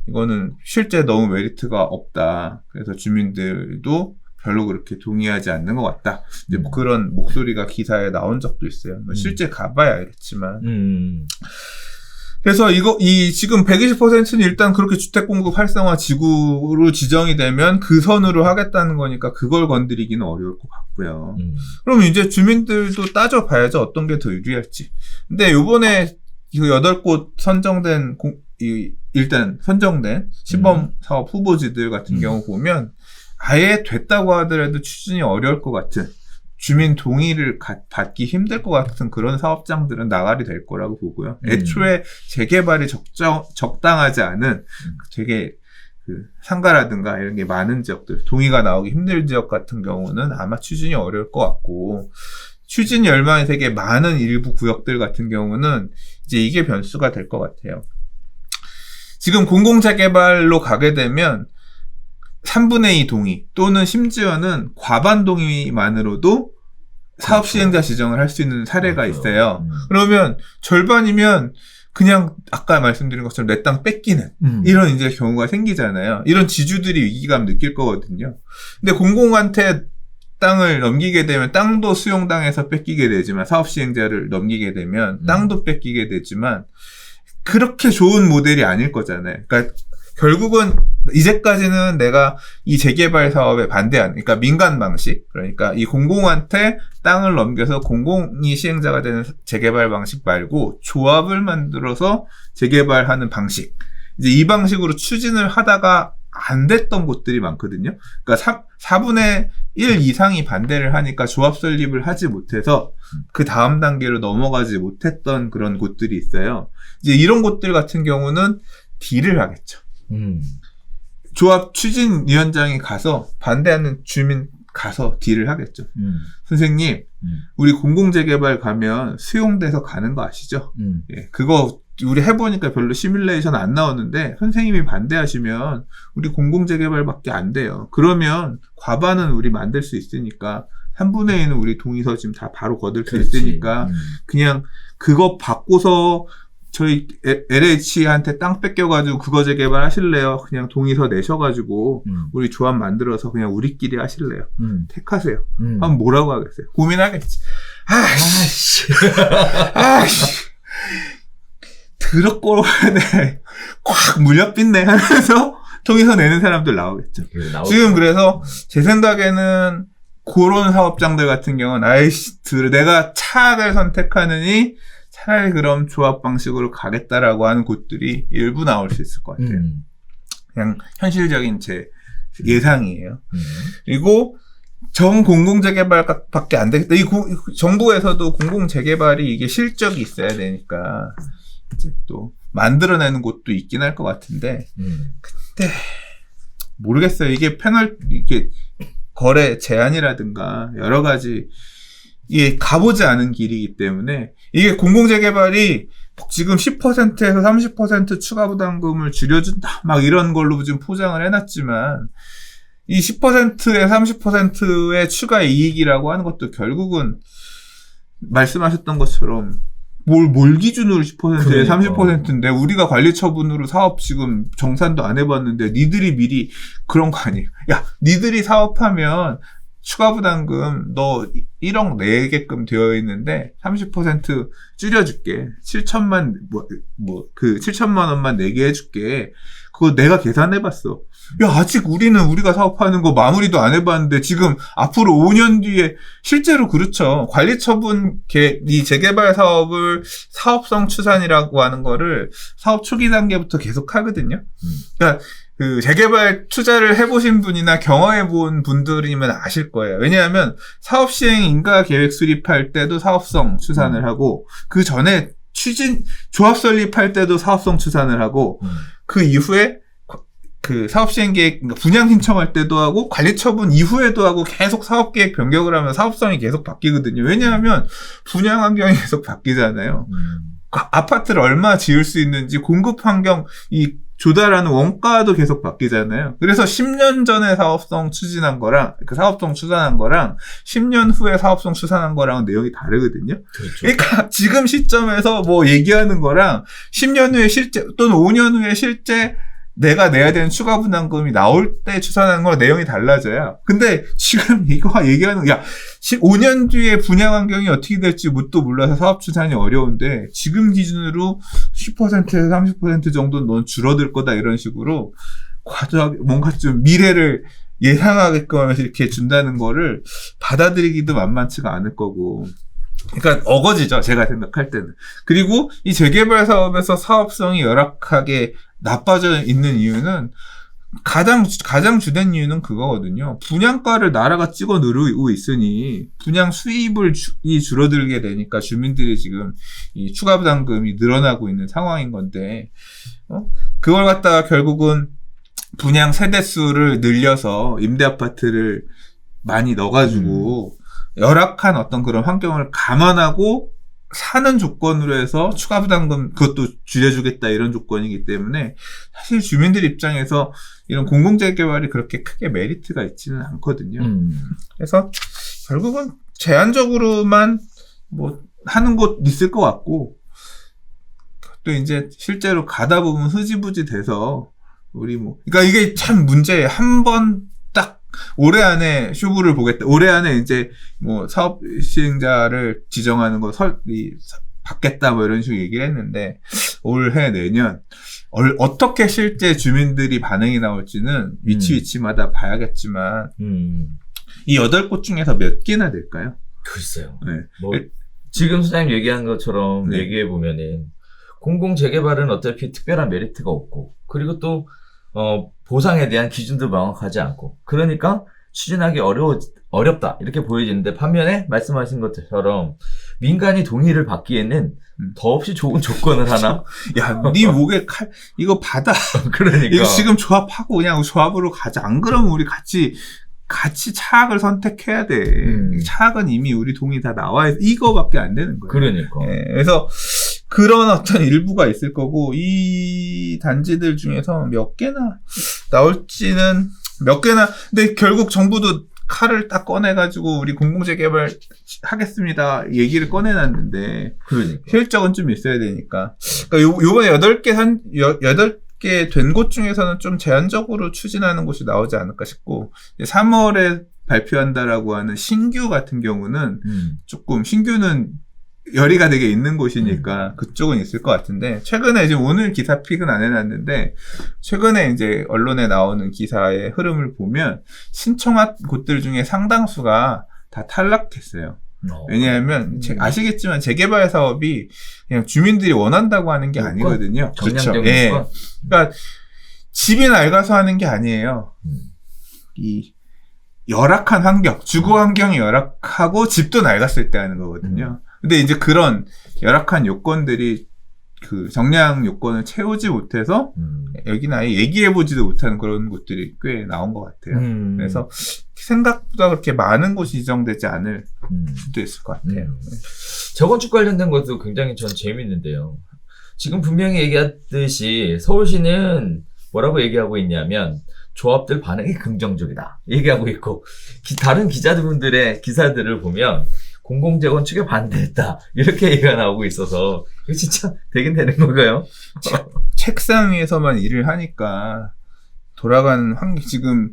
이거는 실제 너무 메리트가 없다. 그래서 주민들도 별로 그렇게 동의하지 않는 것 같다. 이제 뭐 그런 목소리가 기사에 나온 적도 있어요. 뭐 실제 가봐야 알겠지만. 그래서 지금 120%는 일단 그렇게 주택공급 활성화 지구로 지정이 되면 그 선으로 하겠다는 거니까 그걸 건드리기는 어려울 것 같고요. 그럼 이제 주민들도 따져봐야죠. 어떤 게 더 유리할지. 근데 요번에 그 8곳 선정된, 일단 선정된 시범 사업 후보지들 같은 경우 보면 아예 됐다고 하더라도 추진이 어려울 것 같은 주민 동의를 받기 힘들 것 같은 그런 사업장들은 나가리 될 거라고 보고요. 애초에 재개발이 적당하지 않은 되게 그 상가라든가 이런 게 많은 지역들, 동의가 나오기 힘든 지역 같은 경우는 아마 추진이 어려울 것 같고 추진 열망이 되게 많은 일부 구역들 같은 경우는 이제 이게 변수가 될 것 같아요. 지금 공공재개발로 가게 되면 3분의 2 동의 또는 심지어는 과반 동의만으로도 사업 시행자 지정을 할 수 있는 사례가 있어요. 그러면 절반이면 그냥 아까 말씀드린 것처럼 내 땅 뺏기는 이런 이제 경우가 생기잖아요. 이런 지주들이 위기감 느낄 거거든요. 근데 공공한테 땅을 넘기게 되면 땅도 수용당해서 뺏기게 되지만 사업 시행자를 넘기게 되면 땅도 뺏기게 되지만 그렇게 좋은 모델이 아닐 거잖아요. 그러니까 결국은 이제까지는 내가 이 재개발 사업에 반대하는, 그러니까 민간 방식, 그러니까 이 공공한테 땅을 넘겨서 공공이 시행자가 되는 재개발 방식 말고 조합을 만들어서 재개발하는 방식. 이제 이 방식으로 추진을 하다가 안 됐던 곳들이 많거든요. 그러니까 4분의 1 이상이 반대를 하니까 조합 설립을 하지 못해서 그 다음 단계로 넘어가지 못했던 그런 곳들이 있어요. 이제 이런 곳들 같은 경우는 딜을 하겠죠. 조합 추진위원장이 가서 반대하는 주민 가서 딜을 하겠죠. 선생님, 우리 공공재개발 가면 수용돼서 가는 거 아시죠? 예, 그거 우리 해보니까 별로 시뮬레이션 안 나오는데 선생님이 반대하시면 우리 공공재개발밖에 안 돼요. 그러면 과반은 우리 만들 수 있으니까 3분의 2는 우리 동의서 지금 다 바로 거둘 수 있으니까 그냥 그거 받고서 저희 LH한테 땅 뺏겨가지고 그거 재개발 하실래요? 그냥 동의서 내셔가지고 우리 조합 만들어서 그냥 우리끼리 하실래요? 택하세요. 하면 뭐라고 하겠어요? 고민하겠지. 아씨. 더럽고 꽉 물려빛네 하면서 통해서 내는 사람들 나오겠죠. 지금 그래서 제 생각에는 그런 사업장들 같은 경우는 아이씨 내가 차악을 선택하느니 차라리 그럼 조합 방식으로 가겠다라고 하는 곳들이 일부 나올 수 있을 것 같아요. 그냥 현실적인 제 예상이에요. 그리고 공공재개발밖에 안 되겠다. 정부에서도 공공재개발이 이게 실적이 있어야 되니까 이제 또 만들어내는 곳도 있긴 할 것 같은데, 근데 모르겠어요. 이게 이게 거래 제한이라든가 여러 가지 이게 가보지 않은 길이기 때문에 이게 공공재개발이 지금 10%에서 30% 추가 부담금을 줄여준다 막 이런 걸로 지금 포장을 해놨지만 이 10%에 30%의 추가 이익이라고 하는 것도 결국은 말씀하셨던 것처럼 뭘 기준으로 10%에 30%인데 우리가 관리처분으로 사업 지금 정산도 안 해봤는데 니들이 미리 그런 거 아니에요. 야, 니들이 사업하면 추가 부담금 너 1억 내게끔 되어 있는데 30% 줄여줄게. 7천만 7천만 원만 내게 해줄게. 그거 내가 계산해봤어. 야, 아직 우리가 사업하는 거 마무리도 안 해봤는데 지금 앞으로 5년 뒤에 실제로 그렇죠. 관리처분 이 재개발 사업을 사업성 추산이라고 하는 거를 사업 초기 단계부터 계속 하거든요. 그러니까 그 재개발 투자를 해보신 분이나 경험해본 분들이면 아실 거예요. 왜냐하면 사업 시행 인가 계획 수립할 때도 사업성 추산을 하고 그 전에 조합 설립할 때도 사업성 추산을 하고 그 이후에 그 사업시행계획, 그러니까 분양 신청할 때도 하고 관리처분 이후에도 하고 계속 사업계획 변경을 하면 사업성이 계속 바뀌거든요. 왜냐하면 분양 환경이 계속 바뀌잖아요. 아파트를 얼마 지을 수 있는지 공급 환경, 조달하는 원가도 계속 바뀌잖아요. 그래서 10년 전에 사업성 추진한 거랑, 사업성 추산한 거랑 10년 후에 사업성 추산한 거랑 내용이 다르거든요. 그렇죠. 그러니까 지금 시점에서 뭐 얘기하는 거랑 10년 후에 실제, 또는 5년 후에 실제 내가 내야 되는 추가 부담금이 나올 때 추산하는 거랑 내용이 달라져요. 근데 지금 이거 얘기하는, 5년 뒤에 분양 환경이 어떻게 될지 뭣도 몰라서 사업 추산이 어려운데, 지금 기준으로 10%에서 30% 정도는 넌 줄어들 거다, 이런 식으로, 뭔가 좀 미래를 예상하게끔 하면서 이렇게 준다는 거를 받아들이기도 만만치가 않을 거고. 그러니까 어거지죠, 제가 생각할 때는. 그리고 이 재개발 사업에서 사업성이 열악하게 나빠져 있는 이유는 가장 주된 이유는 그거거든요. 분양가를 나라가 찍어 누르고 있으니 분양 수입이 줄어들게 되니까 주민들이 지금 이 추가 부담금이 늘어나고 있는 상황인 건데, 그걸 갖다가 결국은 분양 세대수를 늘려서 임대 아파트를 많이 넣어가지고 열악한 어떤 그런 환경을 감안하고 사는 조건으로 해서 추가 부담금 그것도 줄여주겠다 이런 조건이기 때문에 사실 주민들 입장에서 이런 공공재개발이 그렇게 크게 메리트가 있지는 않거든요. 그래서 결국은 제한적으로만 뭐 하는 곳 있을 것 같고, 또 이제 실제로 가다 보면 흐지부지 돼서 그러니까 이게 참 문제예요. 한번 올해 안에 쇼부를 보겠다. 올해 안에 이제 뭐 사업 시행자를 지정하는 거 받겠다 뭐 이런 식으로 얘기를 했는데, 올해 내년 어떻게 실제 주민들이 반응이 나올지는 위치마다 봐야겠지만 이 8곳 중에서 몇 개나 될까요? 글쎄요. 네. 지금 소장님 얘기한 것처럼 네. 얘기해 보면은 공공재개발은 어차피 특별한 메리트가 없고, 그리고 또 보상에 대한 기준도 명확하지 않고, 그러니까 추진하기 어렵다 이렇게 보여지는데, 반면에 말씀하신 것처럼 민간이 동의를 받기에는 더없이 좋은 조건을 하나? 야, 네 목에 이거 받아. 그러니까 이거 지금 조합하고 그냥 조합으로 가자. 안 그러면 우리 같이 차악을 선택해야 돼. 차악은 이미 우리 동의 다 나와 있어. 이거밖에 안 되는 거예요. 그러니까. 예, 그래서 그런 어떤 일부가 있을 거고, 이 단지들 중에서 몇 개나 나올지는 근데 결국 정부도 칼을 딱 꺼내가지고 우리 공공재개발 하겠습니다 얘기를 꺼내놨는데, 그러니까. 실적은 좀 있어야 되니까. 그러니까 요번에 8개 된 곳 중에서는 좀 제한적으로 추진하는 곳이 나오지 않을까 싶고, 3월에 발표한다라고 하는 신규 같은 경우는 조금, 신규는 열의가 되게 있는 곳이니까 그쪽은 있을 것 같은데, 최근에 지금 오늘 기사 픽은 안 해놨는데, 최근에 이제 언론에 나오는 기사의 흐름을 보면 신청한 곳들 중에 상당수가 다 탈락했어요. 왜냐하면 아시겠지만 재개발 사업이 그냥 주민들이 원한다고 하는 게 아니거든요. 그렇죠. 예. 그러니까 집이 낡아서 하는 게 아니에요. 열악한 환경, 주거 환경이 열악하고 집도 낡았을 때 하는 거거든요. 근데 이제 그런 열악한 요건들이 그 정량 요건을 채우지 못해서 여기는 아예 얘기해보지도 못하는 그런 곳들이 꽤 나온 것 같아요. 그래서 생각보다 그렇게 많은 곳이 지정되지 않을 수도 있을 것 같아요. 재건축 관련된 것도 굉장히 전 재미있는데요. 지금 분명히 얘기했듯이 서울시는 뭐라고 얘기하고 있냐면 조합들 반응이 긍정적이다 얘기하고 있고, 다른 기자분들의 기사들을 보면 공공재건축에 반대했다 이렇게 얘기가 나오고 있어서 이거 진짜 되긴 되는 건가요? 책상 위에서만 일을 하니까 돌아가는 환경, 지금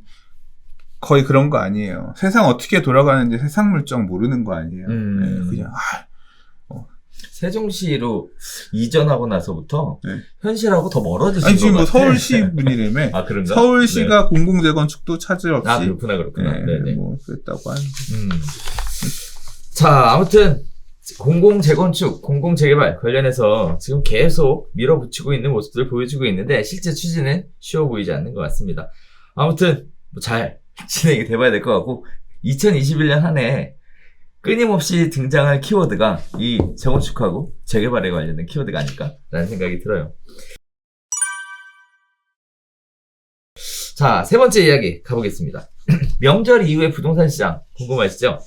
거의 그런 거 아니에요. 세상 어떻게 돌아가는지 세상 물정 모르는 거 아니에요. 네, 그냥 세종시로 이전하고 나서부터 네. 현실하고 더 멀어지신 아니 지금 것 뭐 같아. 서울시 분이라며. 아 그런가? 서울시가 공공재건축도 차질 없이. 아 그렇구나. 네, 네네. 뭐 그랬다고 하는데. 자, 아무튼 공공재건축, 공공재개발 관련해서 지금 계속 밀어붙이고 있는 모습들을 보여주고 있는데 실제 취지는 쉬워 보이지 않는 것 같습니다. 아무튼 잘 진행이 돼봐야 될 것 같고, 2021년 한 해 끊임없이 등장할 키워드가 이 재건축하고 재개발에 관련된 키워드가 아닐까라는 생각이 들어요. 자, 세 번째 이야기 가보겠습니다. 명절 이후의 부동산 시장 궁금하시죠?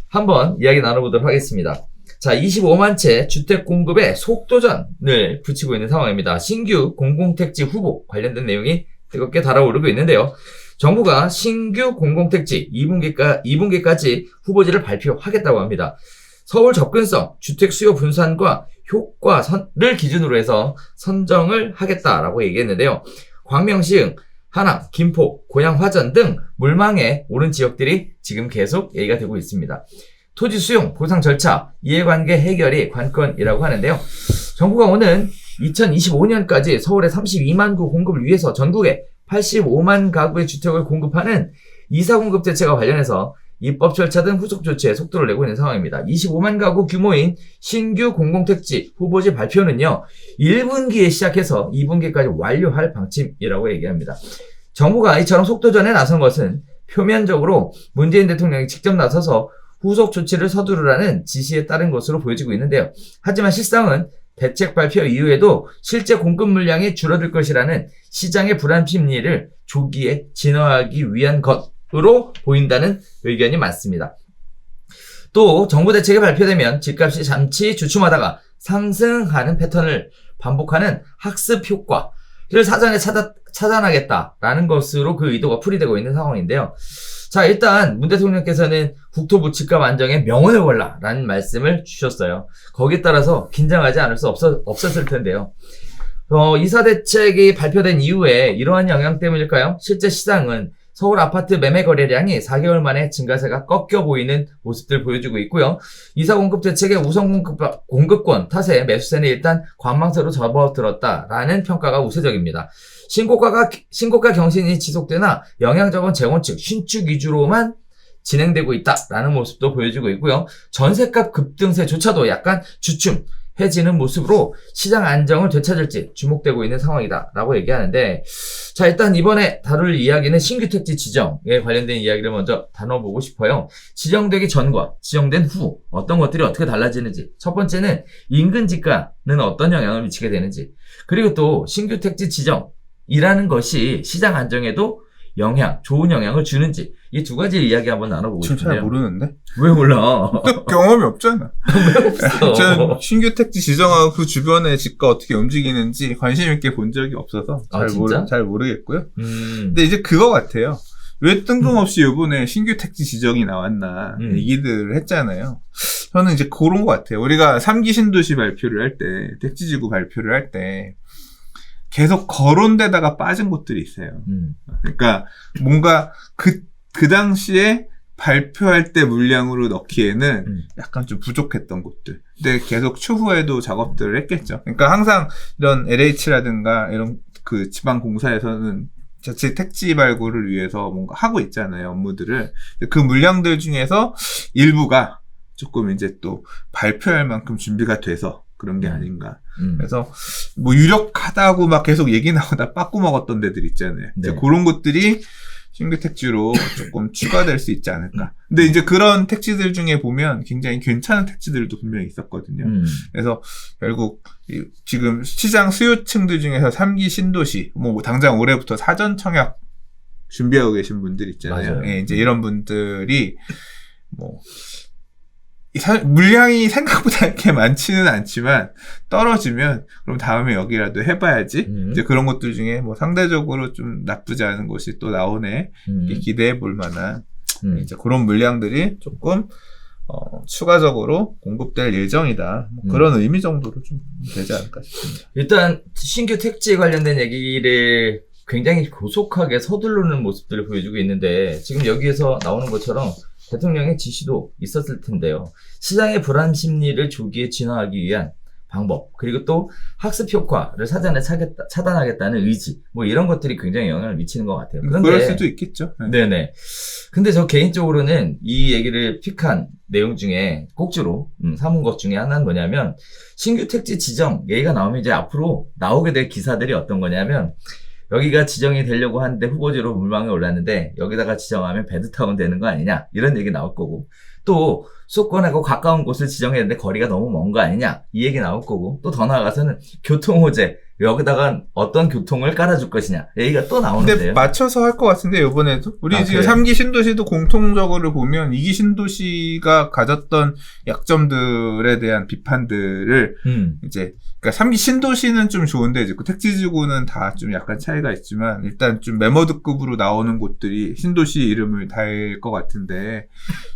한번 이야기 나눠보도록 하겠습니다. 자, 25만 채 주택 공급에 속도전을 붙이고 있는 상황입니다. 신규 공공택지 후보 관련된 내용이 뜨겁게 달아오르고 있는데요. 정부가 신규 공공택지 2분기까지 후보지를 발표하겠다고 합니다. 서울 접근성, 주택 수요 분산과 효과를 기준으로 해서 선정을 하겠다라고 얘기했는데요. 광명시흥, 하남, 김포, 고양, 화전 등 물망에 오른 지역들이 지금 계속 얘기가 되고 있습니다. 토지 수용, 보상 절차, 이해관계 해결이 관건이라고 하는데요. 정부가 오는 2025년까지 서울의 32만 구 공급을 위해서 전국에 85만 가구의 주택을 공급하는 이사 공급 대책과 관련해서 입법 절차 등 후속 조치에 속도를 내고 있는 상황입니다. 25만 가구 규모인 신규 공공택지 후보지 발표는요, 1분기에 시작해서 2분기까지 완료할 방침이라고 얘기합니다. 정부가 이처럼 속도전에 나선 것은 표면적으로 문재인 대통령이 직접 나서서 후속 조치를 서두르라는 지시에 따른 것으로 보여지고 있는데요. 하지만 실상은 대책 발표 이후에도 실제 공급 물량이 줄어들 것이라는 시장의 불안 심리를 조기에 진화하기 위한 것으로 보인다는 의견이 많습니다. 또 정부 대책이 발표되면 집값이 잠시 주춤하다가 상승하는 패턴을 반복하는 학습 효과를 사전에 차단하겠다라는 것으로 그 의도가 풀이되고 있는 상황인데요. 자, 일단 문 대통령께서는 국토부 집값 안정에 명언을 걸라라는 말씀을 주셨어요. 거기에 따라서 긴장하지 않을 수 없었을 텐데요. 이사 대책이 발표된 이후에 이러한 영향 때문일까요? 실제 시장은 서울 아파트 매매 거래량이 4개월 만에 증가세가 꺾여 보이는 모습들 보여주고 있고요. 이사 공급 대책의 우선 공급권 탓에 매수세는 일단 관망세로 접어들었다라는 평가가 우세적입니다. 신고가 경신이 지속되나 영향적인 재건축, 신축 위주로만 진행되고 있다라는 모습도 보여주고 있고요. 전세값 급등세조차도 약간 주춤해지는 모습으로 시장 안정을 되찾을지 주목되고 있는 상황이다라고 얘기하는데, 자, 일단 이번에 다룰 이야기는 신규 택지 지정에 관련된 이야기를 먼저 다뤄보고 싶어요. 지정되기 전과 지정된 후 어떤 것들이 어떻게 달라지는지, 첫 번째는 인근 집가는 어떤 영향을 미치게 되는지, 그리고 또 신규 택지 지정이라는 것이 시장 안정에도 좋은 영향을 주는지, 이 두 가지 이야기 한번 나눠보고 싶은데요. 잘 모르는데? 왜 몰라? 경험이 없잖아. 왜 없어? 전 신규 택지 지정하고 그 주변의 집가 어떻게 움직이는지 관심 있게 본 적이 없어서 잘 모르겠고요. 근데 이제 그거 같아요. 왜 뜬금없이 이번에 신규 택지 지정이 나왔나 얘기들을 했잖아요. 저는 이제 그런 것 같아요. 우리가 3기 신도시 발표를 할 때, 택지지구 발표를 할 때 계속 거론되다가 빠진 곳들이 있어요. 그러니까 뭔가 그 당시에 발표할 때 물량으로 넣기에는 약간 좀 부족했던 곳들. 근데 계속 추후에도 작업들을 했겠죠. 그러니까 항상 이런 LH라든가 이런 그 지방공사에서는 자칫 택지 발굴을 위해서 뭔가 하고 있잖아요, 업무들을. 그 물량들 중에서 일부가 조금 이제 또 발표할 만큼 준비가 돼서 그런 게 아닌가. 그래서 뭐 유력하다고 막 계속 얘기 나오다 빠꾸 먹었던 데들 있잖아요. 네. 그런 것들이 신규 택지로 조금 추가될 수 있지 않을까. 근데 이제 그런 택지들 중에 보면 굉장히 괜찮은 택지들도 분명히 있었거든요. 그래서 결국 지금 시장 수요층들 중에서 3기 신도시, 뭐 당장 올해부터 사전 청약 준비하고 계신 분들 있잖아요. 예, 이제 이런 분들이 뭐 물량이 생각보다 이렇게 많지는 않지만 떨어지면 그럼 다음에 여기라도 해봐야지. 이제 그런 것들 중에 뭐 상대적으로 좀 나쁘지 않은 곳이 또 나오네. 기대해 볼 만한 이제 그런 물량들이 조금 추가적으로 공급될 예정이다. 뭐 그런 의미 정도로 좀 되지 않을까 싶습니다. 일단 신규 택지에 관련된 얘기를 굉장히 고속하게 서두르는 모습들을 보여주고 있는데 지금 여기에서 나오는 것처럼 대통령의 지시도 있었을 텐데요. 시장의 불안 심리를 조기에 진화하기 위한 방법, 그리고 또 학습 효과를 사전에 차단하겠다는 의지, 뭐 이런 것들이 굉장히 영향을 미치는 것 같아요. 그런데, 그럴 수도 있겠죠. 네네. 근데 저 개인적으로는 이 얘기를 픽한 내용 중에 꼭지로 삼은 것 중에 하나는 뭐냐면 신규 택지 지정 얘기가 나오면 이제 앞으로 나오게 될 기사들이 어떤 거냐면 여기가 지정이 되려고 하는데 후보지로 물망에 올랐는데 여기다가 지정하면 배드타운 되는 거 아니냐 이런 얘기 나올 거고, 또 수도권하고 가까운 곳을 지정했는데 거리가 너무 먼 거 아니냐 이 얘기 나올 거고, 또 더 나아가서는 교통호재 여기다가 어떤 교통을 깔아줄 것이냐 얘기가 또 나오는데요. 근데 맞춰서 할 것 같은데 이번에도 우리 지금 그래요? 3기 신도시도 공통적으로 보면 2기 신도시가 가졌던 약점들에 대한 비판들을 이제 그러니까 3기 신도시는 좀 좋은데 이제 그 택지지구는 다 좀 약간 차이가 있지만 일단 좀 메머드급으로 나오는 곳들이 신도시 이름을 달 것 같은데,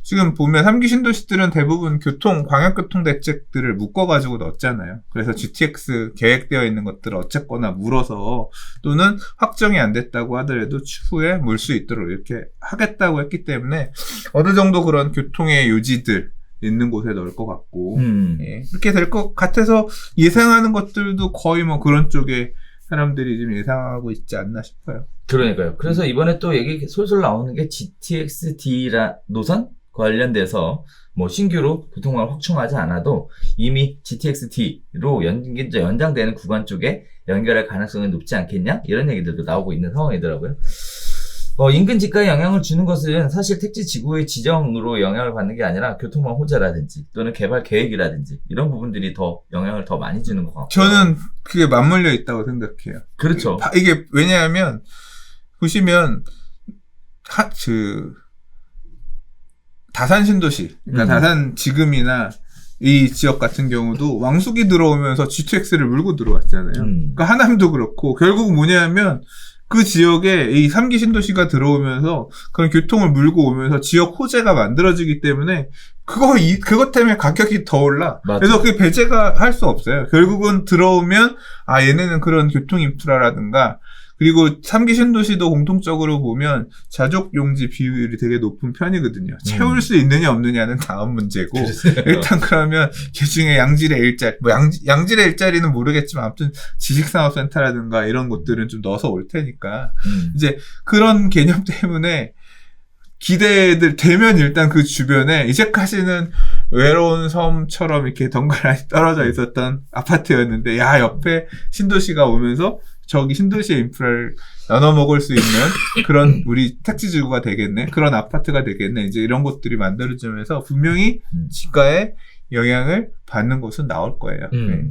지금 보면 3기 신도시들은 대부분 광역교통 대책들을 묶어가지고 넣었잖아요. 그래서 GTX 계획되어 있는 것들을 어쨌거나 물어서 또는 확정이 안 됐다고 하더라도 추후에 물 수 있도록 이렇게 하겠다고 했기 때문에 어느 정도 그런 교통의 요지들 있는 곳에 넣을 것 같고, 예, 그렇게 될 것 같아서 예상하는 것들도 거의 뭐 그런 쪽에 사람들이 지금 예상하고 있지 않나 싶어요. 그러니까요. 그래서 이번에 또 얘기 솔솔 나오는 게 GTX-D라 노선 관련돼서 뭐 신규로 교통망을 확충하지 않아도 이미 GTX-D로 연장되는 구간 쪽에 연결할 가능성이 높지 않겠냐? 이런 얘기들도 나오고 있는 상황이더라고요. 인근 집가에 영향을 주는 것은 사실 택지 지구의 지정으로 영향을 받는 게 아니라 교통망 호재라든지 또는 개발 계획이라든지 이런 부분들이 더 영향을 더 많이 주는 것 같고. 저는 그게 맞물려 있다고 생각해요. 그렇죠. 이게 왜냐하면 보시면 다산 신도시, 그러니까 다산 지금이나 이 지역 같은 경우도 왕숙이 들어오면서 GTX를 물고 들어왔잖아요. 그러니까 하남도 그렇고 결국 뭐냐면 그 지역에 이 3기 신도시가 들어오면서 그런 교통을 물고 오면서 지역 호재가 만들어지기 때문에 그것 때문에 가격이 더 올라. 맞아. 그래서 그게 배제가 할 수 없어요. 결국은 들어오면 얘네는 그런 교통 인프라라든가, 그리고 3기 신도시도 공통적으로 보면 자족 용지 비율이 되게 높은 편이거든요. 채울 수 있느냐 없느냐는 다음 문제고, 일단 그러면 그중에 양질의 일자리, 뭐 양질의 일자리는 모르겠지만 아무튼 지식산업센터라든가 이런 곳들은 좀 넣어서 올 테니까 이제 그런 개념 때문에 기대들 되면 일단 그 주변에 이제까지는 외로운 섬처럼 이렇게 덩그러니 떨어져 있었던 아파트였는데, 옆에 신도시가 오면서 저기 신도시의 인프라를 나눠 먹을 수 있는 그런 우리 택지지구가 되겠네, 그런 아파트가 되겠네, 이제 이런 것들이 만들어지면서 분명히 집가에 영향을 받는 것은 나올 거예요. 네.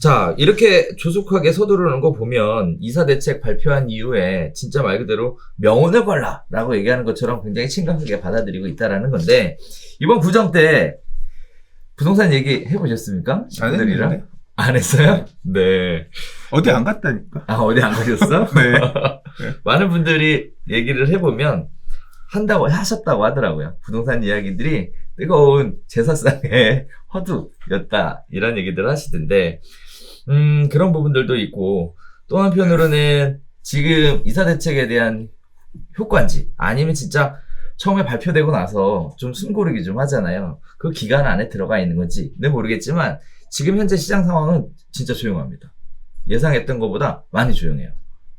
자, 이렇게 조속하게 서두르는 거 보면 이사 대책 발표한 이후에 진짜 말 그대로 명운을 걸라라고 얘기하는 것처럼 굉장히 심각하게 받아들이고 있다라는 건데, 이번 구정 때 부동산 얘기 해보셨습니까? 안 했는데. 안 했어요? 네. 어디 안 갔다니까. 어디 안 가셨어? 네. 많은 분들이 얘기를 해보면 하셨다고 하더라고요. 부동산 이야기들이 뜨거운 제사상의 화두였다, 이런 얘기들을 하시던데, 그런 부분들도 있고, 또 한편으로는 지금 이사대책에 대한 효과인지, 아니면 진짜 처음에 발표되고 나서 좀 숨고르기 좀 하잖아요. 그 기간 안에 들어가 있는 건지는 모르겠지만, 지금 현재 시장 상황은 진짜 조용합니다. 예상했던 것보다 많이 조용해요.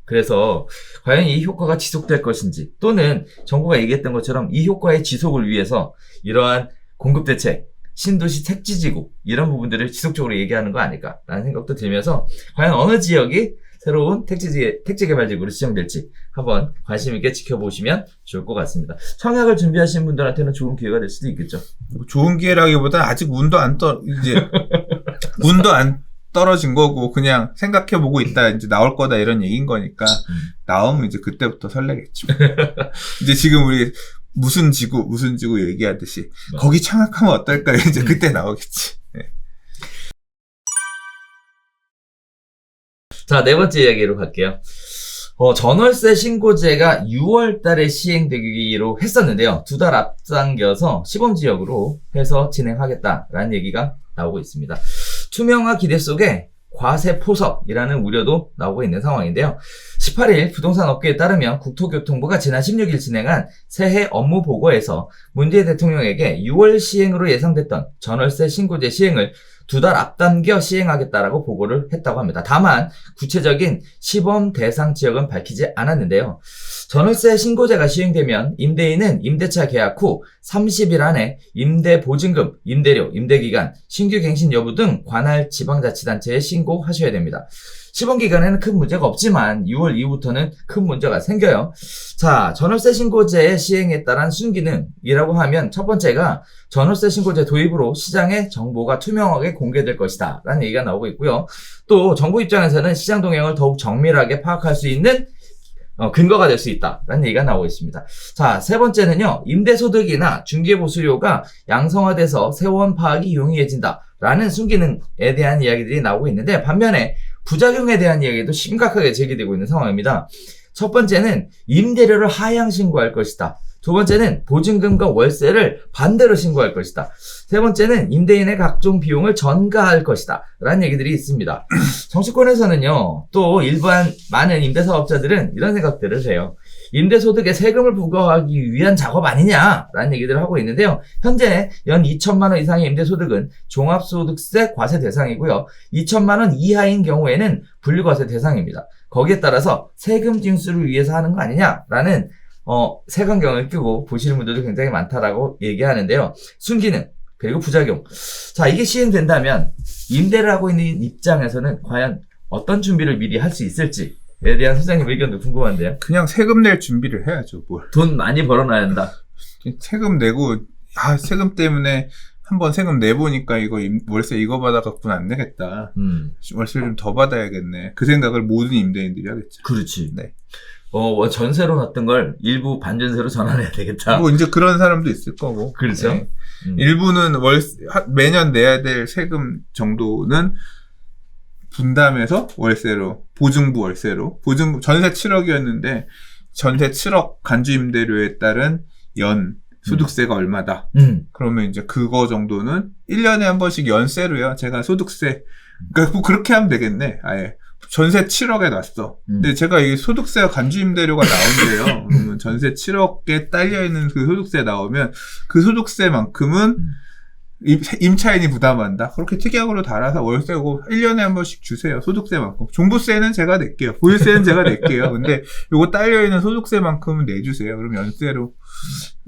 그래서 과연 이 효과가 지속될 것인지, 또는 정부가 얘기했던 것처럼 이 효과의 지속을 위해서 이러한 공급대책, 신도시 택지지구 이런 부분들을 지속적으로 얘기하는 거 아닐까라는 생각도 들면서, 과연 어느 지역이 새로운 택지개발지구로 지정될지 한번 관심 있게 지켜보시면 좋을 것 같습니다. 청약을 준비하시는 분들한테는 좋은 기회가 될 수도 있겠죠. 뭐 좋은 기회라기보다 아직 운도 안 떨어진 거고 그냥 생각해보고 있다 이제 나올 거다 이런 얘기인 거니까 나오면 이제 그때부터 설레겠죠. 이제 지금 우리 무슨 지구 얘기하듯이 거기 청약하면 어떨까 이제 그때 나오겠지. 네. 자, 네 번째 이야기로 갈게요. 전월세 신고제가 6월 달에 시행되기로 했었는데요. 2달 앞당겨서 시범지역으로 해서 진행하겠다라는 얘기가 나오고 있습니다. 투명화 기대 속에 과세 포섭이라는 우려도 나오고 있는 상황인데요. 18일 부동산 업계에 따르면 국토교통부가 지난 16일 진행한 새해 업무 보고에서 문재인 대통령에게 6월 시행으로 예상됐던 전월세 신고제 시행을 2달 앞당겨 시행하겠다라고 보고를 했다고 합니다. 다만 구체적인 시범 대상 지역은 밝히지 않았는데요. 전월세 신고제가 시행되면 임대인은 임대차 계약 후 30일 안에 임대 보증금, 임대료, 임대기간, 신규 갱신 여부 등 관할 지방자치단체에 신고하셔야 됩니다. 시범 기간에는 큰 문제가 없지만 6월 이후부터는 큰 문제가 생겨요. 자, 전월세 신고제 시행에 따른 순기능이라고 하면 첫 번째가 전월세 신고제 도입으로 시장의 정보가 투명하게 공개될 것이다 라는 얘기가 나오고 있고요. 또 정부 입장에서는 시장 동향을 더욱 정밀하게 파악할 수 있는 근거가 될 수 있다라는 얘기가 나오고 있습니다. 자, 세 번째는요. 임대소득이나 중개보수료가 양성화돼서 세원 파악이 용이해진다라는 순기능에 대한 이야기들이 나오고 있는데 반면에 부작용에 대한 이야기도 심각하게 제기되고 있는 상황입니다. 첫 번째는 임대료를 하향 신고할 것이다. 두 번째는 보증금과 월세를 반대로 신고할 것이다. 세 번째는 임대인의 각종 비용을 전가할 것이다. 라는 얘기들이 있습니다. 정치권에서는요, 또 일반 많은 임대사업자들은 이런 생각들을 해요. 임대소득에 세금을 부과하기 위한 작업 아니냐라는 얘기들을 하고 있는데요. 현재 연 2천만 원 이상의 임대소득은 종합소득세 과세 대상이고요. 2천만 원 이하인 경우에는 분류과세 대상입니다. 거기에 따라서 세금 징수를 위해서 하는 거 아니냐라는 색안경을 끼고 보시는 분들도 굉장히 많다라고 얘기하는데요. 순기능 그리고 부작용. 자, 이게 시행된다면 임대를 하고 있는 입장에서는 과연 어떤 준비를 미리 할 수 있을지에 대한 소장님 의견도 궁금한데요. 그냥 세금 낼 준비를 해야죠. 뭘. 돈 많이 벌어놔야 한다. 세금 내고 세금 때문에 한번 세금 내보니까 이거 월세 이거 받아갖고는 안 되겠다. 월세를 좀 더 받아야겠네. 그 생각을 모든 임대인들이 하겠죠. 그렇지. 네. 전세로 놨던 걸 일부 반전세로 전환해야 되겠다. 뭐 이제 그런 사람도 있을 거고. 그렇죠. 네. 일부는 매년 내야 될 세금 정도는 분담해서 월세로, 보증부 월세로, 전세 7억이었는데, 전세 7억 간주 임대료에 따른 연 소득세가 얼마다. 그러면 이제 그거 정도는 1년에 한 번씩 연세로요. 제가 소득세, 그러니까 뭐 그렇게 하면 되겠네. 아예. 전세 7억에 놨어. 근데 제가 이게 소득세와 간주임대료가 나온대요. 그러면 전세 7억에 딸려있는 그 소득세 나오면 그 소득세만큼은 임차인이 부담한다. 그렇게 특약으로 달아서 월세고 1년에 한 번씩 주세요. 소득세만큼. 종부세는 제가 낼게요. 보유세는 제가 낼게요. 근데 요거 딸려있는 소득세만큼은 내주세요. 그럼 연세로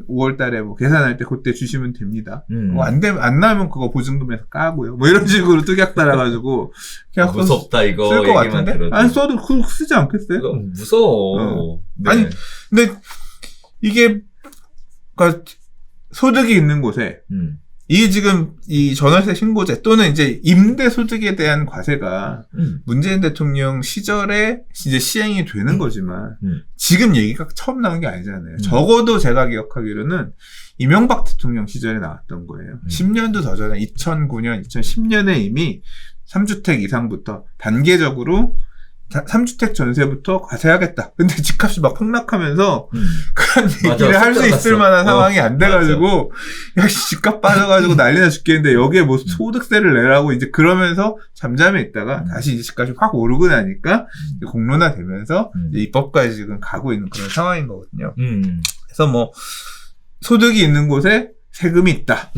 5월 달에 뭐 계산할 때 그때 주시면 됩니다. 뭐 안 나면 그거 보증금에서 까고요. 뭐 이런 식으로 특약 달아가지고. 그냥 무섭다, 이거. 쓸 것 같은데? 들어도. 아니, 써도 그거 쓰지 않겠어요? 무서워. 네. 아니, 근데 이게, 그러니까 소득이 있는 곳에, 이게 지금 이 전월세 신고제 또는 이제 임대 소득에 대한 과세가 문재인 대통령 시절에 이제 시행이 되는 거지만 지금 얘기가 처음 나온 게 아니잖아요. 적어도 제가 기억하기로는 이명박 대통령 시절에 나왔던 거예요. 10년도 더 전에 2009년, 2010년에 이미 3주택 이상부터 단계적으로 3주택 전세부터 과세하겠다. 근데 집값이 막 폭락하면서 그런 얘기를 할 수 있을 만한 상황이 안 돼가지고 야 집값 빠져가지고 난리나 죽겠는데 여기에 뭐 소득세를 내라고 이제 그러면서 잠잠해 있다가 다시 이제 집값이 확 오르고 나니까 이제 공론화되면서 이제 입법까지 지금 가고 있는 그런 상황인 거거든요. 그래서 뭐 소득이 있는 곳에 세금이 있다.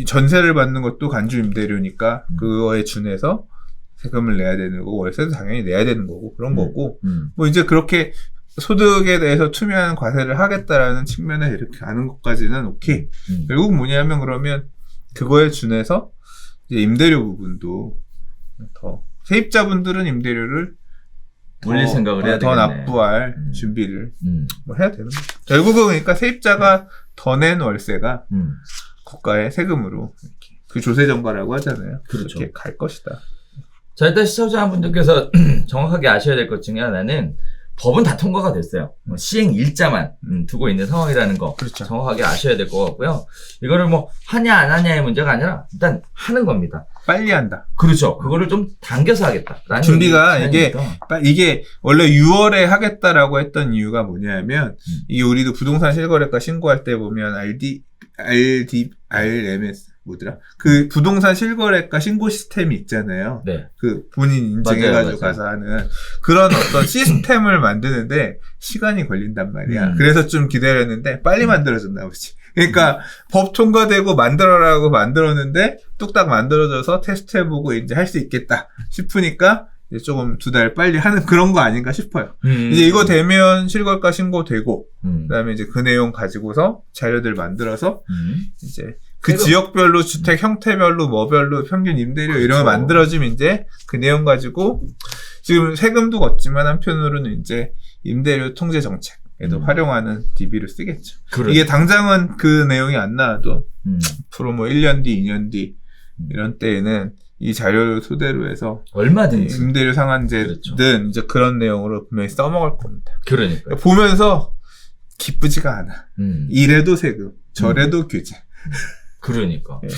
전세를 받는 것도 간주임대료니까 그거에 준해서 세금을 내야 되는 거고, 월세도 당연히 내야 되는 거고, 그런 거고, 뭐 이제 그렇게 소득에 대해서 투명한 과세를 하겠다라는 측면에 이렇게 가는 것까지는 오케이. 결국 뭐냐면 그러면 그거에 준해서 이제 임대료 부분도 더, 세입자분들은 임대료를 올릴 생각을 해야 더 되겠네. 납부할 준비를 뭐 해야 되는 거죠. 결국은 그러니까 세입자가 더 낸 월세가 국가의 세금으로 이렇게 그 조세정과라고 하잖아요. 그렇죠. 그렇게 갈 것이다. 자, 일단 시청자분들께서 정확하게 아셔야 될 것 중에 하나는 법은 다 통과가 됐어요. 시행 일자만 두고 있는 상황이라는 거 그렇죠. 정확하게 아셔야 될 것 같고요. 이거를 뭐 하냐 안 하냐의 문제가 아니라 일단 하는 겁니다. 빨리 한다. 그렇죠. 그거를 좀 당겨서 하겠다라는 준비가 얘기니까. 이게 원래 6월에 하겠다라고 했던 이유가 뭐냐면 이 우리도 부동산 실거래가 신고할 때 보면 RMS 뭐더라? 그 부동산 실거래가 신고 시스템이 있잖아요. 네. 그 본인 인증해가지고 맞아요. 가서 하는 그런 어떤 시스템을 만드는데 시간이 걸린단 말이야. 그래서 좀 기다렸는데 빨리 만들어졌나 보지. 그러니까 법 통과되고 만들어라고 만들었는데 뚝딱 만들어져서 테스트해보고 이제 할 수 있겠다 싶으니까 이제 조금 2달 빨리 하는 그런 거 아닌가 싶어요. 이제 이거 되면 실거래가 신고되고 그다음에 이제 그 내용 가지고서 자료들 만들어서 이제 그 지역별로 주택 형태별로 뭐별로 평균 임대료 그렇죠. 이런 거 만들어주면 이제 그 내용 가지고 지금 세금도 걷지만 한편으로는 이제 임대료 통제 정책에도 활용하는 DB를 쓰겠죠. 그렇죠. 이게 당장은 그 내용이 안 나와도 앞으로 뭐 1년 뒤, 2년 뒤 이런 때에는 이 자료를 토대로 해서 얼마든지 임대료 상한제든 그렇죠. 이제 그런 내용으로 분명히 써먹을 겁니다. 그러니까 보면서 기쁘지가 않아. 이래도 세금, 저래도 규제. 그러니까. 예.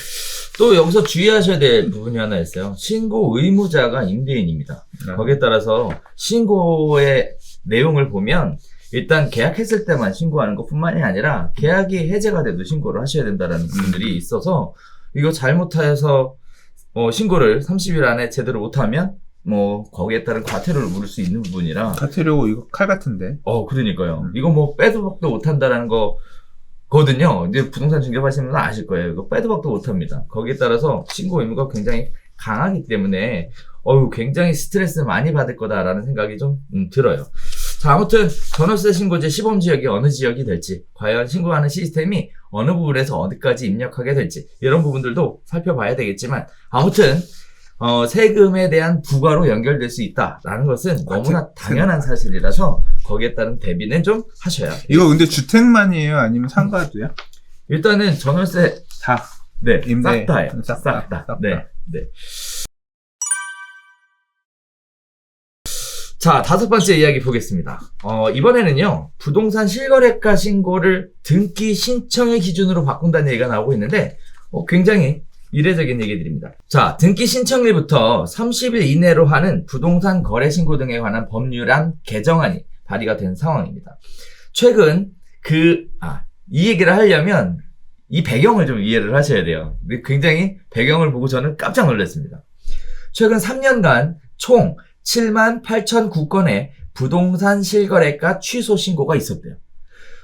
또 여기서 주의하셔야 될 부분이 하나 있어요. 신고 의무자가 임대인입니다. 거기에 따라서 신고의 내용을 보면 일단 계약했을 때만 신고하는 것뿐만이 아니라 계약이 해제가 돼도 신고를 하셔야 된다는 부분들이 있어서 이거 잘못해서 신고를 30일 안에 제대로 못하면 뭐 거기에 따른 과태료를 물을 수 있는 부분이라 과태료 이거 칼 같은데. 그러니까요. 이거 뭐 빼도 박도 못한다라는 거거든요. 이제 부동산 중개하시는 분은 아실 거예요. 이거 빼도 박도 못합니다. 거기에 따라서 신고 의무가 굉장히 강하기 때문에 굉장히 스트레스 많이 받을 거다라는 생각이 좀 들어요. 자, 아무튼 전월세 신고제 시범 지역이 어느 지역이 될지, 과연 신고하는 시스템이 어느 부분에서 어디까지 입력하게 될지 이런 부분들도 살펴봐야 되겠지만 아무튼 세금에 대한 부과로 연결될 수 있다라는 것은 너무나 당연한 사실이라서 거기에 따른 대비는 좀 하셔야 돼요. 이거 근데 주택만이에요? 아니면 상가도요? 일단은 전월세 다. 네, 임대. 싹 다예요. 싹 싹 다. 다. 네. 자, 5번째 이야기 보겠습니다. 이번에는요, 부동산 실거래가 신고를 등기 신청의 기준으로 바꾼다는 얘기가 나오고 있는데, 굉장히 이례적인 얘기들입니다. 자, 등기 신청일부터 30일 이내로 하는 부동산 거래 신고 등에 관한 법률안 개정안이 발의가 된 상황입니다. 최근 이 얘기를 하려면 이 배경을 좀 이해를 하셔야 돼요. 굉장히 배경을 보고 저는 깜짝 놀랐습니다. 최근 3년간 총 78,009건의 부동산 실거래가 취소 신고가 있었대요.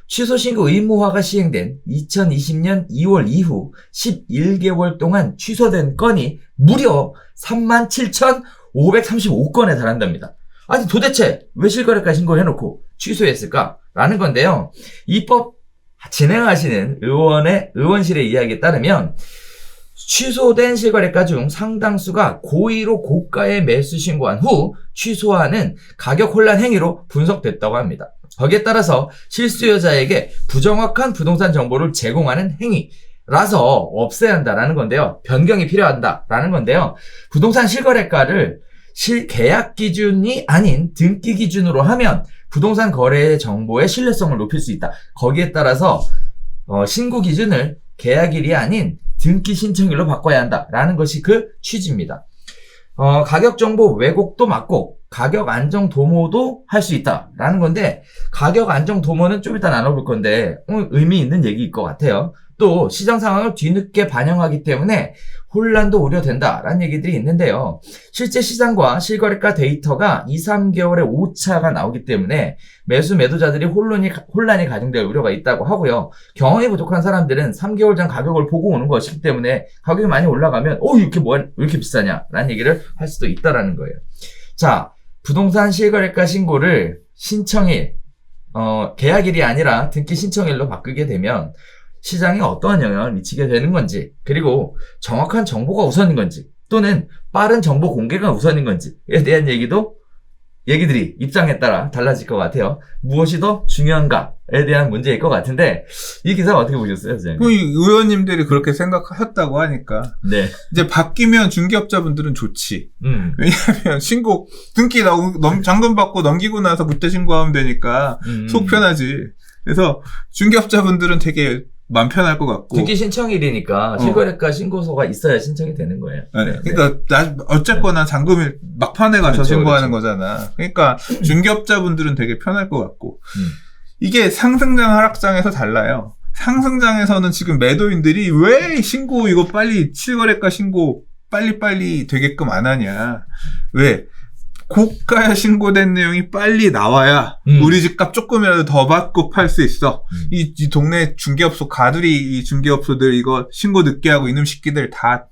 취소 신고 의무화가 시행된 2020년 2월 이후 11개월 동안 취소된 건이 무려 37,535건에 달한답니다. 아니 도대체 왜 실거래가 신고를 해놓고 취소했을까? 라는 건데요. 입법 진행하시는 의원실의 이야기에 따르면 취소된 실거래가 중 상당수가 고의로 고가의 매수 신고한 후 취소하는 가격 혼란 행위로 분석됐다고 합니다. 거기에 따라서 실수요자에게 부정확한 부동산 정보를 제공하는 행위라서 없애야 한다라는 건데요. 변경이 필요하다라는 건데요. 부동산 실거래가를 계약 기준이 아닌 등기 기준으로 하면 부동산 거래 정보의 신뢰성을 높일 수 있다. 거기에 따라서 신고 기준을 계약일이 아닌 등기 신청일로 바꿔야 한다라는 것이 그 취지입니다. 가격 정보 왜곡도 막고 가격 안정 도모도 할 수 있다라는 건데 가격 안정 도모는 좀 이따 나눠볼 건데 의미 있는 얘기일 것 같아요. 또 시장 상황을 뒤늦게 반영하기 때문에 혼란도 우려된다라는 얘기들이 있는데요. 실제 시장과 실거래가 데이터가 2, 3개월의 오차가 나오기 때문에 매수자들이 혼란이 가중될 우려가 있다고 하고요. 경험이 부족한 사람들은 3개월 전 가격을 보고 오는 것이기 때문에 가격이 많이 올라가면 왜 이렇게 비싸냐 라는 얘기를 할 수도 있다라는 거예요. 자, 부동산 실거래가 신고를 신청일, 계약일이 아니라 등기 신청일로 바꾸게 되면 시장에 어떠한 영향을 미치게 되는 건지, 그리고 정확한 정보가 우선인 건지, 또는 빠른 정보 공개가 우선인 건지에 대한 얘기도 얘기들이 입장에 따라 달라질 것 같아요. 무엇이 더 중요한가에 대한 문제일 것 같은데 이 기사 어떻게 보셨어요, 선생님? 그 의원님들이 그렇게 생각하셨다고 하니까 네. 이제 바뀌면 중개업자분들은 좋지. 왜냐하면 신고 등기 잔금 받고 넘기고 나서 그때 신고하면 되니까 속 편하지. 그래서 중개업자분들은 되게 마음 편할 것 같고. 등기 신청일이니까 실거래가 신고서가 있어야 신청이 되는 거예요. 네. 그러니까 어쨌거나 잔금이 막판에 가서 그렇죠, 신고하는 그렇죠. 거잖아. 그러니까 중개업자분들은 되게 편할 것 같고. 이게 상승장 하락장에서 달라요. 상승장에서는 지금 매도인들이 왜 신고 이거 빨리 실거래가 신고 빨리빨리 되게끔 안 하냐. 왜? 고가에 신고된 내용이 빨리 나와야 우리 집값 조금이라도 더 받고 팔 수 있어. 이 동네 중개업소 가두리 이 중개업소들 이거 신고 늦게 하고 이놈 새끼들 다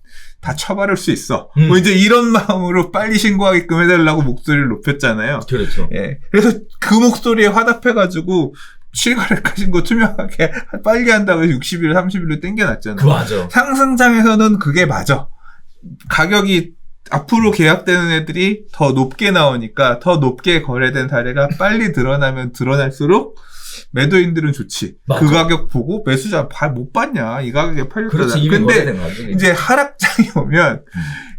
처벌할 수 있어. 뭐 이제 이런 마음으로 빨리 신고하게끔 해달라고 목소리를 높였잖아요. 그렇죠. 예. 그래서 그 목소리에 화답해가지고 실거래가 신고 투명하게 빨리 한다고 해서 60일, 30일로 땡겨놨잖아요. 그 맞아. 상승장에서는 그게 맞아. 가격이 앞으로 계약되는 애들이 더 높게 나오니까 더 높게 거래된 사례가 빨리 드러나면 드러날수록 매도인들은 좋지. 맞아. 그 가격 보고 매수자 못 봤냐. 이 가격에 팔렸다. 그렇지. 이미 거래된 가격이. 이제 하락장이 오면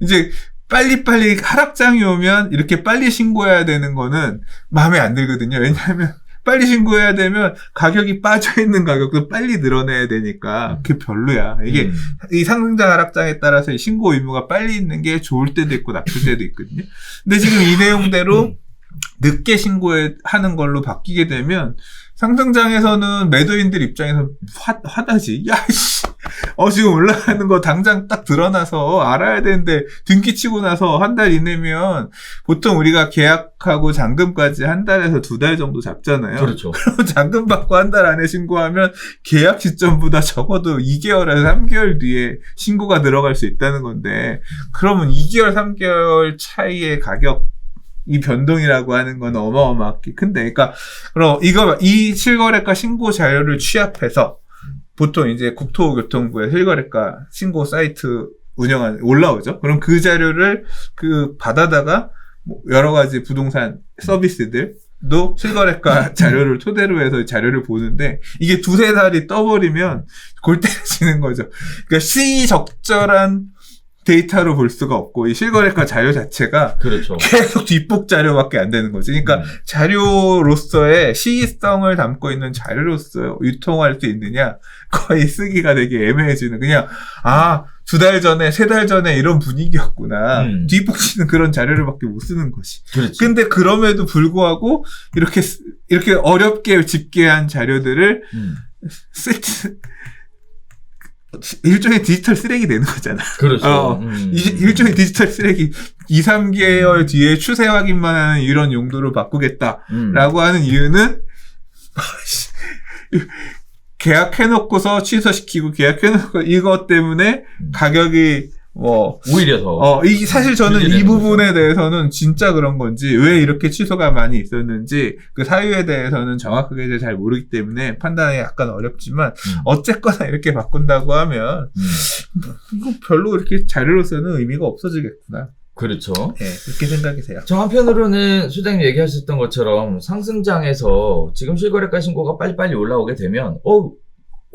이제 빨리빨리 하락장이 오면 이렇게 빨리 신고해야 되는 거는 마음에 안 들거든요. 왜냐하면 빨리 신고해야 되면 가격이 빠져있는 가격도 빨리 늘어내야 되니까 그게 별로야. 이게 이 상승장 하락장에 따라서 이 신고 의무가 빨리 있는 게 좋을 때도 있고 나쁠 때도 있거든요. 근데 지금 이 내용대로 늦게 신고하는 걸로 바뀌게 되면 상승장에서는 매도인들 입장에서 화나지. 야, 씨. 지금 올라가는 거 당장 딱 드러나서 알아야 되는데 등기 치고 나서 한 달 이내면 보통 우리가 계약하고 잔금까지 한 달에서 2달 정도 잡잖아요. 그렇죠. 그럼 잔금 받고 한 달 안에 신고하면 계약 시점보다 적어도 2개월에서 3개월 뒤에 신고가 들어갈 수 있다는 건데 그러면 2개월, 3개월 차이의 가격 이 변동이라고 하는 건 어마어마하게 큰데, 그러니까, 그럼 이 실거래가 신고 자료를 취합해서, 보통 이제 국토교통부의 실거래가 신고 사이트 올라오죠? 그럼 그 자료를 받아다가, 여러 가지 부동산 서비스들도 실거래가 자료를 토대로 해서 자료를 보는데, 이게 2-3달이 떠버리면 골 때려지는 거죠. 그러니까 시적절한 데이터로 볼 수가 없고 이 실거래가 자료 자체가 그렇죠. 계속 뒷북 자료밖에 안 되는 거지. 그러니까 자료로서의 시의성을 담고 있는 자료로서 유통할 수 있느냐 거의 쓰기가 되게 애매해지는 그냥 2달 전에 3달 전에 이런 분위기였구나. 뒷북 치는 그런 자료를밖에 못 쓰는 것이. 그렇지. 근데 그럼에도 불구하고 이렇게 어렵게 집계한 자료들을 일종의 디지털 쓰레기 내는 거잖아. 그렇죠. 일종의 디지털 쓰레기 2-3개월 뒤에 추세 확인만 하는 이런 용도로 바꾸겠다라고 하는 이유는 계약해놓고서 취소시키고 계약해놓고 이것 때문에 가격이 오히려 더. 사실 저는 이 부분에 대해서는 진짜 그런 건지, 왜 이렇게 취소가 많이 있었는지, 그 사유에 대해서는 정확하게 잘 모르기 때문에 판단이 약간 어렵지만, 어쨌거나 이렇게 바꾼다고 하면, 이거 별로 이렇게 자료로서는 의미가 없어지겠구나. 그렇죠. 네, 그렇게 생각이 돼요. 저 한편으로는 소장님 얘기하셨던 것처럼 상승장에서 지금 실거래가 신고가 빨리빨리 올라오게 되면,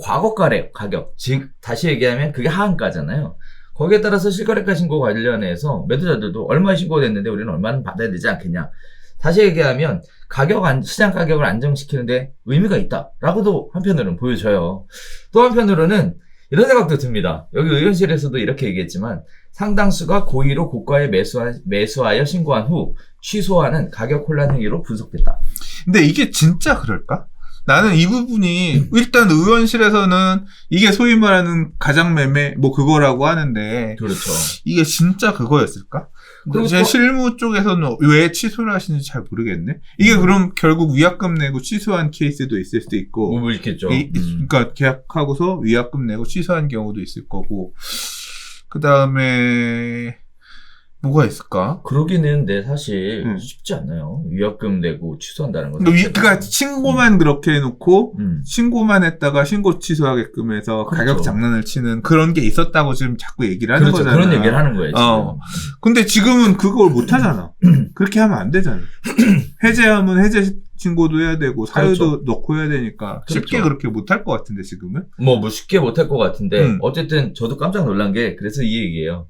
과거가래 가격. 즉, 다시 얘기하면 그게 하한가잖아요. 거기에 따라서 실거래가 신고 관련해서 매도자들도 얼마 신고됐는데 우리는 얼마는 받아야 되지 않겠냐. 다시 얘기하면 시장 가격을 안정시키는데 의미가 있다라고도 한편으로는 보여져요. 또 한편으로는 이런 생각도 듭니다. 여기 의원실에서도 이렇게 얘기했지만 상당수가 고의로 고가에 매수하여 신고한 후 취소하는 가격 혼란 행위로 분석됐다. 근데 이게 진짜 그럴까? 나는 이 부분이 일단 의원실에서는 이게 소위 말하는 가장매매 그거라고 하는데 그렇죠. 이게 진짜 그거였을까? 그리고 제 실무 쪽에서는 왜 취소를 하시는지 잘 모르겠네. 이게 그럼 결국 위약금 내고 취소한 케이스도 있을 수도 있고 있겠죠. 그러니까 계약하고서 위약금 내고 취소한 경우도 있을 거고 그 다음에 뭐가 있을까? 그러긴 했는데 사실 쉽지 않아요. 위약금 내고 취소한다는 건. 그러니까 신고만 그렇게 해놓고 신고만 했다가 신고 취소하게끔 해서 그렇죠. 가격 장난을 치는 그런 게 있었다고 지금 자꾸 얘기를 하는 그렇죠. 거잖아. 그런 얘기를 하는 거예요. 지금. 근데 지금은 그걸 못 하잖아. 그렇게 하면 안 되잖아. 해제하면 해제 신고도 해야 되고 사유도 그렇죠. 넣고 해야 되니까 쉽게 그렇죠. 그렇게 못 할 것 같은데 지금은? 뭐 쉽게 못 할 것 같은데 어쨌든 저도 깜짝 놀란 게 그래서 이 얘기예요.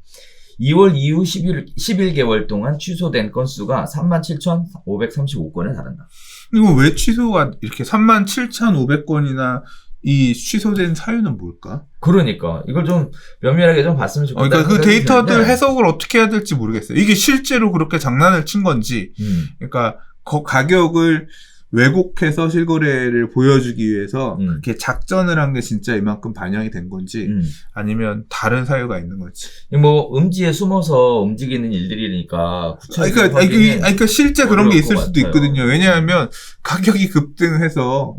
2월 이후 11개월 동안 취소된 건수가 37,535건에 달한다. 이거 왜 취소가 이렇게 37,500건이나 이 취소된 사유는 뭘까? 그러니까 이걸 좀 면밀하게 좀 봤으면 좋겠다. 그러니까 그 데이터들 해석을 어떻게 해야 될지 모르겠어요. 이게 실제로 그렇게 장난을 친 건지, 그러니까 가격을 왜곡해서 실거래를 보여주기 위해서 그렇게 작전을 한 게 진짜 이만큼 반영이 된 건지 아니면 다른 사유가 있는 건지. 뭐 음지에 숨어서 움직이는 일들이니까 그러니까 실제 그런 게 있을 수도 있거든요. 왜냐하면 가격이 급등해서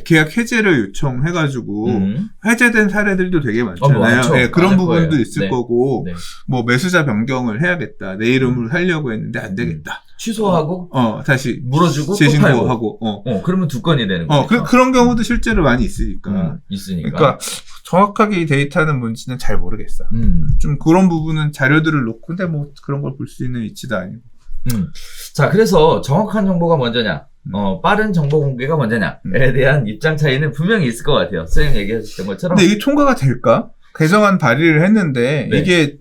계약 해제를 요청해가지고 해제된 사례들도 되게 많잖아요. 네, 그런 부분도 거예요. 있을 거고 뭐 매수자 변경을 해야겠다. 내 이름으로 하려고 했는데 안 되겠다. 취소하고 다시 물어주고 재신고하고 그러면 두 건이 되는 거죠. 그런 경우도 실제로 많이 있으니까. 그러니까 정확하게 이 데이터는 뭔지는 잘 모르겠어. 좀 그런 부분은 자료들을 놓고 근데 뭐 그런 걸 볼 수 있는 위치도 아니고. 자, 그래서 정확한 정보가 먼저냐, 빠른 정보 공개가 먼저냐에 대한 입장 차이는 분명히 있을 것 같아요. 선생님 얘기하셨던 것처럼. 근데 이게 통과가 될까? 개정안 발의를 했는데 이게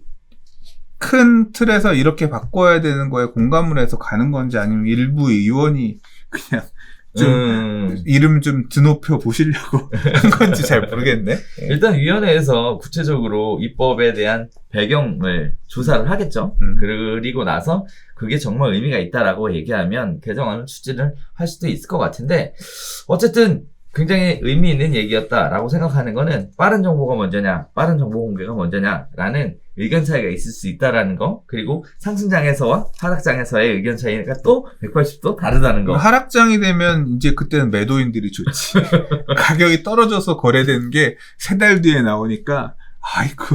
큰 틀에서 이렇게 바꿔야 되는 거에 공감을 해서 가는 건지 아니면 일부 의원이 그냥 좀 이름 좀 드높여 보시려고 한 건지 잘 모르겠네. 일단 위원회에서 구체적으로 입법에 대한 배경을 조사를 하겠죠. 그리고 나서 그게 정말 의미가 있다라고 얘기하면 개정안을 추진을 할 수도 있을 것 같은데 어쨌든 굉장히 의미 있는 얘기였다라고 생각하는 거는 빠른 정보가 먼저냐, 빠른 정보 공개가 먼저냐라는 의견 차이가 있을 수 있다라는 거, 그리고 상승장에서와 하락장에서의 의견 차이가 또 180도 다르다는 거. 하락장이 되면 이제 그때는 매도인들이 좋지. 가격이 떨어져서 거래되는 게 3달 뒤에 나오니까 아이고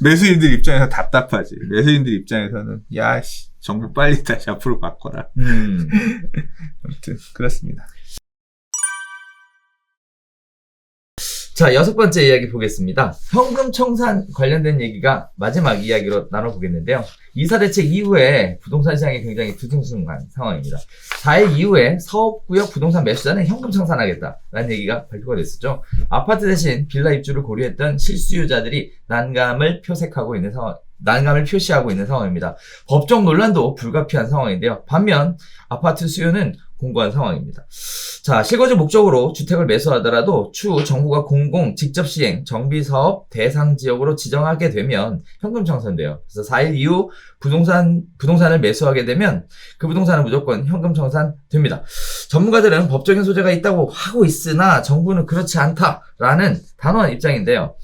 매수인들 입장에서 답답하지. 매수인들 입장에서는 야씨 정보 빨리 다시 앞으로 바꿔라. 아무튼 그렇습니다. 자, 6번째 이야기 보겠습니다. 현금 청산 관련된 얘기가 마지막 이야기로 나눠보겠는데요. 이사대책 이후에 부동산 시장이 굉장히 뒤숭숭한 상황입니다. 4일 이후에 사업구역 부동산 매수자는 현금 청산하겠다라는 얘기가 발표가 됐었죠. 아파트 대신 빌라 입주를 고려했던 실수요자들이 난감을 표시하고 있는 상황입니다. 법적 논란도 불가피한 상황인데요. 반면 아파트 수요는 공고한 상황입니다. 자, 실거주 목적으로 주택을 매수하더라도 추후 정부가 공공 직접 시행 정비사업 대상 지역으로 지정하게 되면 현금 청산돼요. 그래서 4일 이후 부동산을 매수하게 되면 그 부동산은 무조건 현금 청산됩니다. 전문가들은 법적인 소재가 있다고 하고 있으나 정부는 그렇지 않다라는 단호한 입장인데요.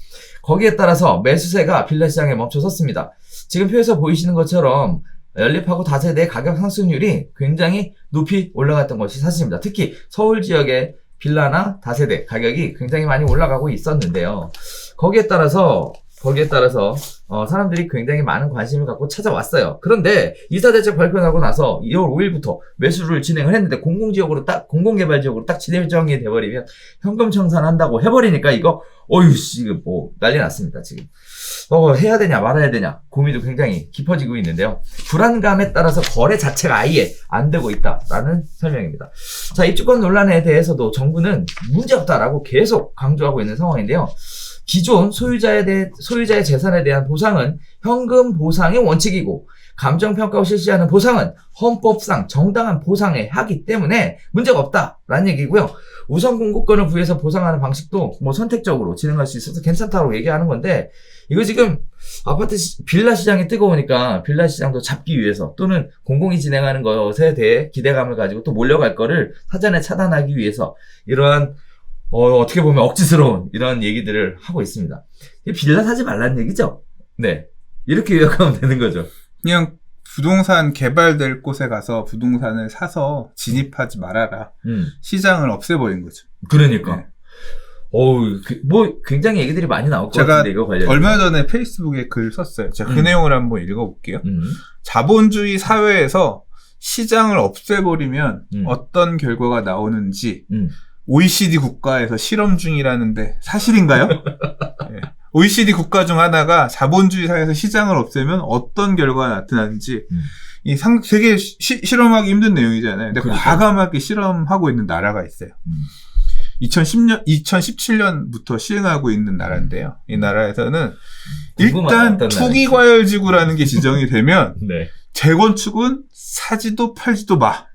거기에 따라서 매수세가 빌라 시장에 멈춰섰습니다. 지금 표에서 보이시는 것처럼 연립하고 다세대 가격 상승률이 굉장히 높이 올라갔던 것이 사실입니다. 특히 서울 지역의 빌라나 다세대 가격이 굉장히 많이 올라가고 있었는데요. 거기에 따라서 사람들이 굉장히 많은 관심을 갖고 찾아왔어요. 그런데 이사대책 발표하고 나서 2월 5일부터 매수를 진행을 했는데 공공개발지역으로 딱 지정이 돼버리면 현금 청산한다고 해버리니까 이거 지금 뭐 난리 났습니다. 지금 해야 되냐 말아야 되냐 고민도 굉장히 깊어지고 있는데요. 불안감에 따라서 거래 자체가 아예 안 되고 있다라는 설명입니다. 자, 입주권 논란에 대해서도 정부는 문제없다라고 계속 강조하고 있는 상황인데요. 기존 소유자의 재산에 대한 보상은 현금 보상의 원칙이고 감정평가 후 실시하는 보상은 헌법상 정당한 보상에 하기 때문에 문제가 없다라는 얘기고요. 우선 공급권을 부여해서 보상하는 방식도 뭐 선택적으로 진행할 수 있어서 괜찮다고 얘기하는 건데 이거 지금 빌라 시장이 뜨거우니까 빌라 시장도 잡기 위해서 또는 공공이 진행하는 것에 대해 기대감을 가지고 또 몰려갈 거를 사전에 차단하기 위해서 이러한 어떻게 보면 억지스러운 이런 얘기들을 하고 있습니다. 빌라 사지 말라는 얘기죠? 네. 이렇게 요약하면 되는 거죠. 그냥 부동산 개발될 곳에 가서 부동산을 사서 진입하지 말아라. 시장을 없애버린 거죠. 그러니까. 네. 뭐 굉장히 얘기들이 많이 나올 것 제가 같은데 이거 관련. 얼마 전에 페이스북에 글 썼어요. 제가 그 내용을 한번 읽어볼게요. 자본주의 사회에서 시장을 없애버리면 어떤 결과가 나오는지 OECD 국가에서 실험 중이라는데 사실인가요? 네. OECD 국가 중 하나가 자본주의 사회에서 시장을 없애면 어떤 결과가 나타나는지 되게 실험하기 힘든 내용이잖아요. 근데 그렇죠. 과감하게 실험하고 있는 나라가 있어요. 2017년부터 시행하고 있는 나라인데요. 이 나라에서는 일단 투기과열지구라는 게 지정이 되면 네. 재건축은 사지도 팔지도 마.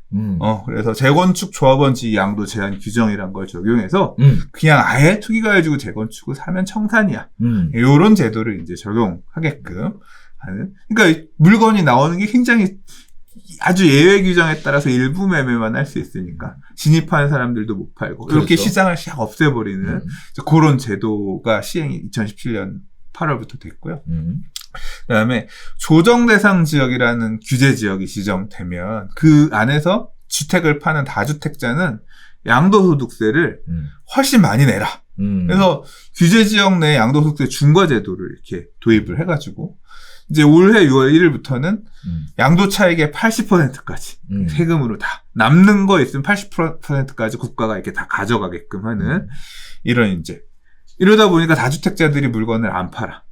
그래서 재건축 조합원지 양도 제한 규정이란 걸 적용해서 그냥 아예 투기과열지구 재건축을 사면 청산이야. 요런 제도를 이제 적용하게끔 하는. 그러니까 물건이 나오는 게 굉장히 아주 예외 규정에 따라서 일부 매매만 할 수 있으니까 진입하는 사람들도 못 팔고 그렇죠. 이렇게 시장을 샥 없애버리는 그런 제도가 시행이 2017년 8월부터 됐고요. 그다음에 조정 대상 지역이라는 규제 지역이 지정되면 그 안에서 주택을 파는 다주택자는 양도소득세를 훨씬 많이 내라. 그래서 규제 지역 내 양도소득세 중과 제도를 이렇게 도입을 해가지고 이제 올해 6월 1일부터는 양도 차익의 80%까지 세금으로 다 남는 거 있으면 80%까지 국가가 이렇게 다 가져가게끔 하는 이런 이제 이러다 보니까 다주택자들이 물건을 안 팔아.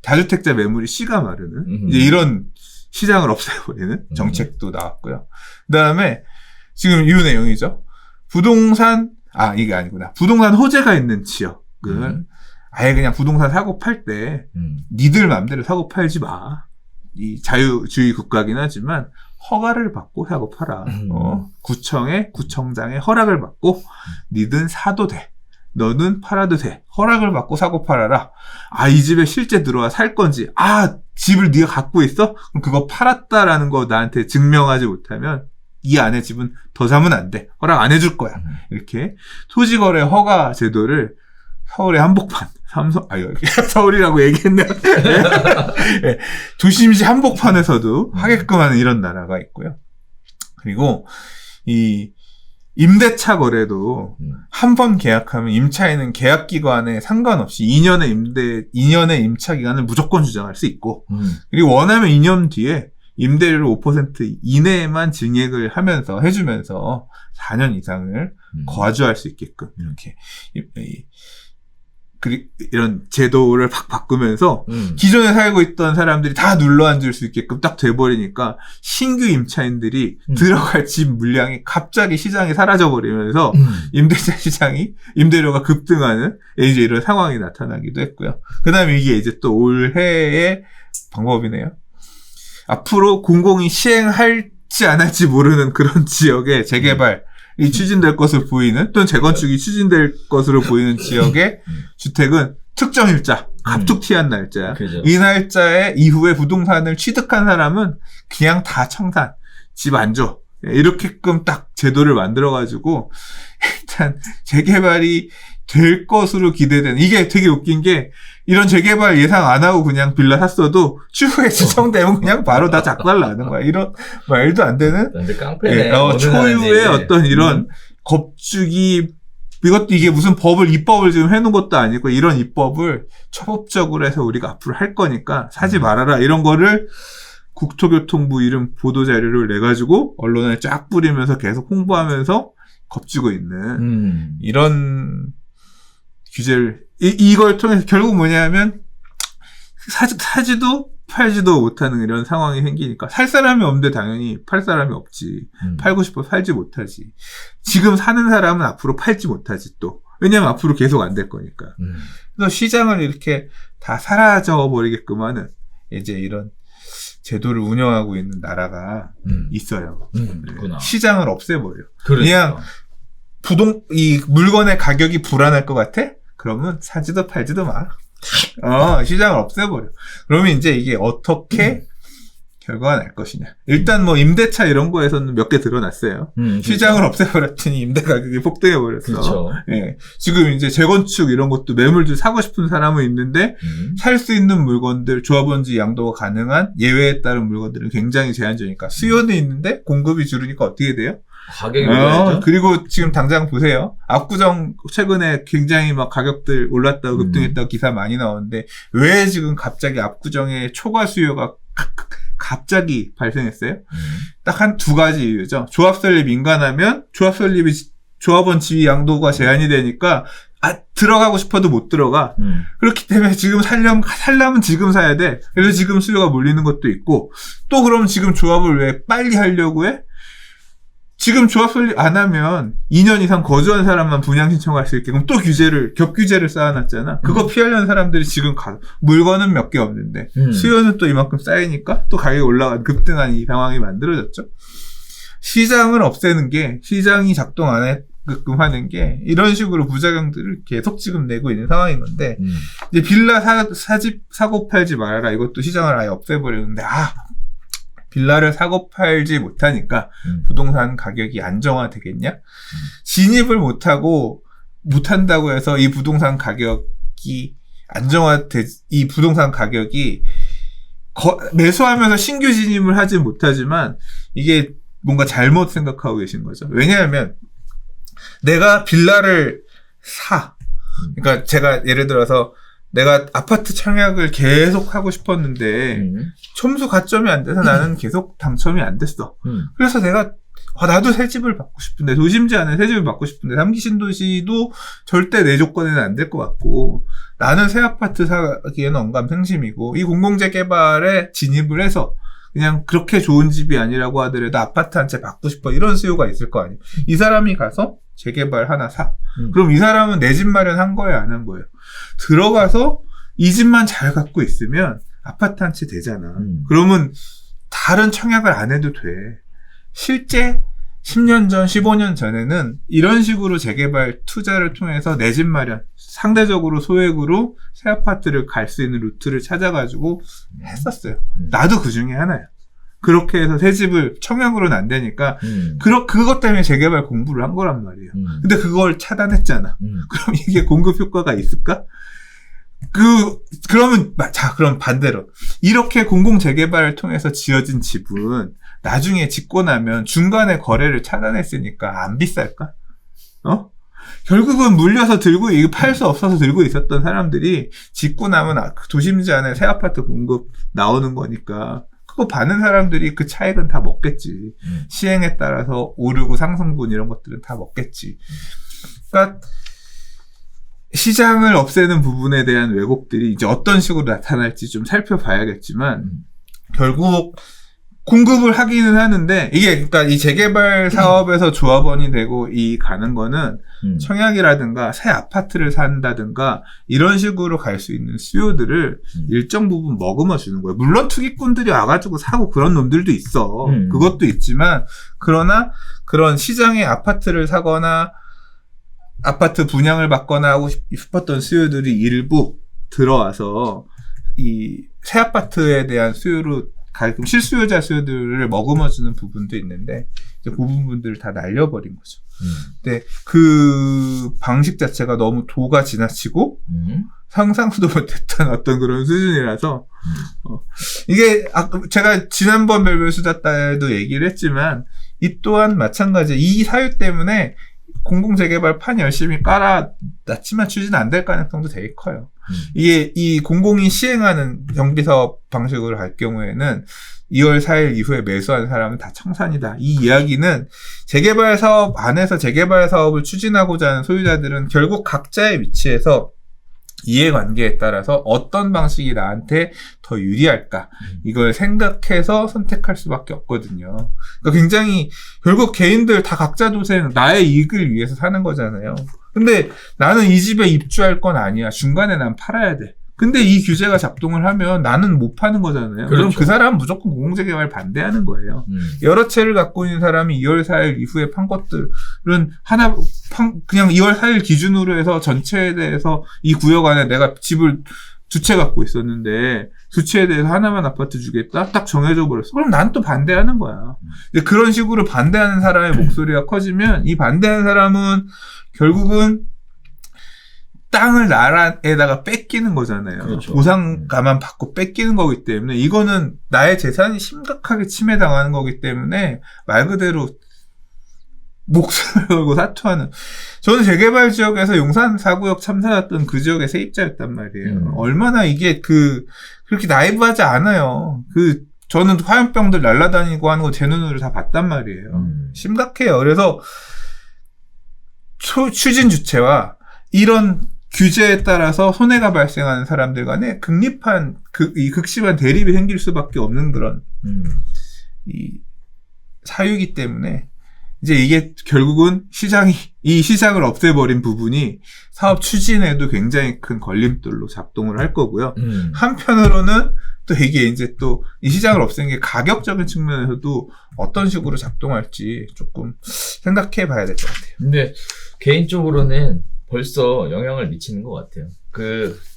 다주택자 매물이 씨가 마르는 이제 이런 시장을 없애버리는 정책도 나왔고요. 그다음에 지금 이 내용이죠. 이게 아니구나. 부동산 호재가 있는 지역을 아예 그냥 부동산 사고 팔 때 니들 맘대로 사고 팔지 마. 이 자유주의 국가긴 하지만 허가를 받고 사고 팔아. 구청장의 허락을 받고 니든 사도 돼. 너는 팔아도 돼. 허락을 받고 사고 팔아라. 이 집에 실제 들어와 살 건지. 집을 네가 갖고 있어? 그럼 그거 팔았다라는 거 나한테 증명하지 못하면 이 안에 집은 더 사면 안 돼. 허락 안 해줄 거야. 이렇게 토지거래 허가 제도를 서울의 한복판, 서울이라고 얘기했네요. 네. 도심지 한복판에서도 하게끔 하는 이런 나라가 있고요. 그리고 임대차 거래도 한 번 계약하면 임차인은 계약기간에 상관없이 2년의 임차 기간을 무조건 주장할 수 있고, 그리고 원하면 2년 뒤에 임대료를 5% 이내에만 증액을 해주면서 4년 이상을 거주할 수 있게끔, 이렇게, 이런 제도를 팍 바꾸면서 기존에 살고 있던 사람들이 다 눌러 앉을 수 있게끔 딱 돼버리니까 신규 임차인들이 들어갈 집 물량이 갑자기 시장에 사라져버리면서 임대료가 급등하는 이제 이런 상황이 나타나기도 했고요. 그 다음에 이게 이제 또 올해의 방법이네요. 앞으로 공공이 시행할지 안 할지 모르는 그런 지역의 재개발 이 추진될 것으로 보이는 또는 재건축이 추진될 것으로 보이는 지역의 주택은 특정 일자, 갑툭튀한 날짜야. 이 날짜에 이후에 부동산을 취득한 사람은 그냥 다 청산, 집 안 줘. 이렇게끔 딱 제도를 만들어가지고 일단 재개발이 될 것으로 기대되는, 이게 되게 웃긴 게 이런 재개발 예상 안 하고 그냥 빌라 샀어도 추후에 지정되면 그냥 바로 다 작발 나는 거야. 이런 말도 안 되는 깡패네. 초유의 어떤 이런 겁주기, 이게 무슨 입법을 지금 해놓은 것도 아니고 이런 입법을 초법적으로 해서 우리가 앞으로 할 거니까 사지 말아라, 이런 거를 국토교통부 이름 보도자료를 내가지고 언론에 쫙 뿌리면서 계속 홍보하면서 겁주고 있는 이런 규제를, 이걸 통해서 결국 뭐냐면 사지도 팔지도 못하는 이런 상황이 생기니까, 살 사람이 없는데 당연히 팔 사람이 없지. 팔고 싶어 팔지 못하지. 지금 사는 사람은 앞으로 팔지 못하지 또. 왜냐면 앞으로 계속 안 될 거니까. 그래서 시장을 이렇게 다 사라져 버리게끔 하는 이제 이런 제도를 운영하고 있는 나라가 있어요. 시장을 없애버려. 그냥 이 물건의 가격이 불안할 것 같아? 그러면 사지도 팔지도 마. 시장을 없애버려. 그러면 이제 이게 어떻게 결과가 날 것이냐. 일단 뭐 임대차 이런 거에서는 몇 개 드러났어요. 시장을 없애버렸더니 임대 가격이 폭등해버렸어. 그렇죠. 예. 지금 이제 재건축 이런 것도 매물들 사고 싶은 사람은 있는데 살 수 있는 물건들, 조합원지 양도가 가능한 예외에 따른 물건들은 굉장히 제한적이니까 수요는 있는데 공급이 줄으니까 어떻게 돼요? 가격이 올라야죠. 그리고 지금 당장 보세요. 압구정 최근에 굉장히 막 가격들 올랐다고 급등했다고 기사 많이 나오는데 왜 지금 갑자기 압구정에 초과 수요가 갑자기 발생했어요? 딱 한 두 가지 이유죠. 조합 설립 민간하면 조합 설립이 조합원 지위 양도가 제한이 되니까 들어가고 싶어도 못 들어가. 그렇기 때문에 지금 살려면 지금 사야 돼. 그래서 지금 수요가 몰리는 것도 있고 또 그럼 지금 조합을 왜 빨리 하려고 해? 지금 조합 설립 안 하면 2년 이상 거주한 사람만 분양 신청할 수 있게끔 또 겹 규제를 쌓아놨잖아. 그거 피하려는 사람들이 지금 물건은 몇 개 없는데 수요는 또 이만큼 쌓이니까 또 가격이 올라간 급등한 이 상황이 만들어졌죠. 시장을 없애는 게 시장이 작동 안 하게끔 하는 게 이런 식으로 부작용들을 계속 지금 내고 있는 상황인 건데 이제 빌라 사고 팔지 말아라. 이것도 시장을 아예 없애버리는데 빌라를 사고 팔지 못하니까 부동산 가격이 안정화되겠냐? 진입을 못한다고 해서 이 부동산 가격이 이 부동산 가격이 매수하면서 신규 진입을 하지 못하지만 이게 뭔가 잘못 생각하고 계신 거죠. 왜냐하면 내가 빌라를 그러니까 제가 예를 들어서 내가 아파트 청약을 계속 하고 싶었는데 첨수 가점이 안 돼서 나는 계속 당첨이 안 됐어. 그래서 내가 나도 새 집을 받고 싶은데 도심지 안에 새 집을 받고 싶은데 3기 신도시도 절대 내 조건에는 안 될 것 같고 나는 새 아파트 사기에는 언감생심이고 이 공공재개발에 진입을 해서 그냥 그렇게 좋은 집이 아니라고 하더라도 아파트 한 채 받고 싶어 이런 수요가 있을 거 아니에요. 이 사람이 가서 재개발 하나 사. 그럼 이 사람은 내 집 마련한 거예요, 안 한 거예요? 들어가서 이 집만 잘 갖고 있으면 아파트 한 채 되잖아. 그러면 다른 청약을 안 해도 돼. 실제 10년 전, 15년 전에는 이런 식으로 재개발 투자를 통해서 내 집 마련, 상대적으로 소액으로 새 아파트를 갈 수 있는 루트를 찾아가지고 했었어요. 나도 그 중에 하나야. 그렇게 해서 새 집을 청약으로는 안 되니까 그것 때문에 재개발 공부를 한 거란 말이에요. 근데 그걸 차단했잖아. 그럼 이게 공급 효과가 있을까? 그럼 반대로 이렇게 공공 재개발을 통해서 지어진 집은 나중에 짓고 나면 중간에 거래를 차단했으니까 안 비쌀까? 결국은 물려서 들고 이거 팔 수 없어서 들고 있었던 사람들이 짓고 나면 도심지 안에 새 아파트 공급 나오는 거니까 그거 받는 사람들이 그 차익은 다 먹겠지. 시행에 따라서 오르고 상승분 이런 것들은 다 먹겠지. 그러니까 시장을 없애는 부분에 대한 왜곡들이 이제 어떤 식으로 나타날지 좀 살펴봐야겠지만 결국 공급을 하기는 하는데 이게 그러니까 이 재개발 사업에서 조합원이 되고 가는 거는 청약이라든가 새 아파트를 산다든가 이런 식으로 갈 수 있는 수요들을 일정 부분 머금어 주는 거예요. 물론 투기꾼들이 와가지고 사고 그런 놈들도 있어. 그것도 있지만 그러나 그런 시장에 아파트를 사거나 아파트 분양을 받거나 하고 싶었던 수요들이 일부 들어와서 이 새 아파트에 대한 수요로 가끔 실수요자 수요들을 머금어주는 부분도 있는데 이제 그 부분들을 다 날려버린 거죠. 근데 그 방식 자체가 너무 도가 지나치고 상상도 못했던 어떤 그런 수준이라서 이게 제가 지난번 별별 수다 때도 얘기를 했지만 이 또한 마찬가지 이 사유 때문에 공공재개발 판 열심히 깔아놨지만 추진 안 될 가능성도 되게 커요. 이게 이 공공이 시행하는 경비사업 방식으로 갈 경우에는 2월 4일 이후에 매수한 사람은 다 청산이다. 이 이야기는 재개발 사업 안에서 재개발 사업을 추진하고자 하는 소유자들은 결국 각자의 위치에서 이해관계에 따라서 어떤 방식이 나한테 더 유리할까 이걸 생각해서 선택할 수밖에 없거든요. 그러니까 굉장히 결국 개인들 다 각자 도생 나의 이익을 위해서 사는 거잖아요. 근데 나는 이 집에 입주할 건 아니야. 중간에 난 팔아야 돼. 근데 이 규제가 작동을 하면 나는 못 파는 거잖아요. 그렇죠. 그럼 그 사람은 무조건 공공재개발 반대하는 거예요. 여러 채를 갖고 있는 사람이 2월 4일 이후에 판 것들은 그냥 2월 4일 기준으로 해서 전체에 대해서 이 구역 안에 내가 집을 두 채 갖고 있었는데 두 채에 대해서 하나만 아파트 주겠다? 딱 정해져 버렸어. 그럼 난 또 반대하는 거야. 이제 그런 식으로 반대하는 사람의 목소리가 커지면 이 반대하는 사람은 결국은 땅을 나라에다가 뺏기는 거잖아요. 그렇죠. 보상가만 받고 뺏기는 거기 때문에 이거는 나의 재산이 심각하게 침해당하는 거기 때문에 말 그대로 목숨을 걸고 사투하는. 저는 재개발 지역에서 용산 4구역 참사였던 그 지역의 세입자였단 말이에요. 얼마나 이게 그렇게 나이브하지 않아요. 저는 화염병들 날아다니고 하는 거 제 눈으로 다 봤단 말이에요. 심각해요. 그래서 추진 주체와 이런 규제에 따라서 손해가 발생하는 사람들 간에 극립한 이 극심한 대립이 생길 수밖에 없는 그런 이 사유이기 때문에 이제 이게 결국은 이 시장을 없애버린 부분이 사업 추진에도 굉장히 큰 걸림돌로 작동을 할 거고요. 한편으로는 또 이게 이제 또 이 시장을 없앤 게 가격적인 측면에서도 어떤 식으로 작동할지 조금 생각해 봐야 될 것 같아요. 근데 개인적으로는 벌써 영향을 미치는 것 같아요.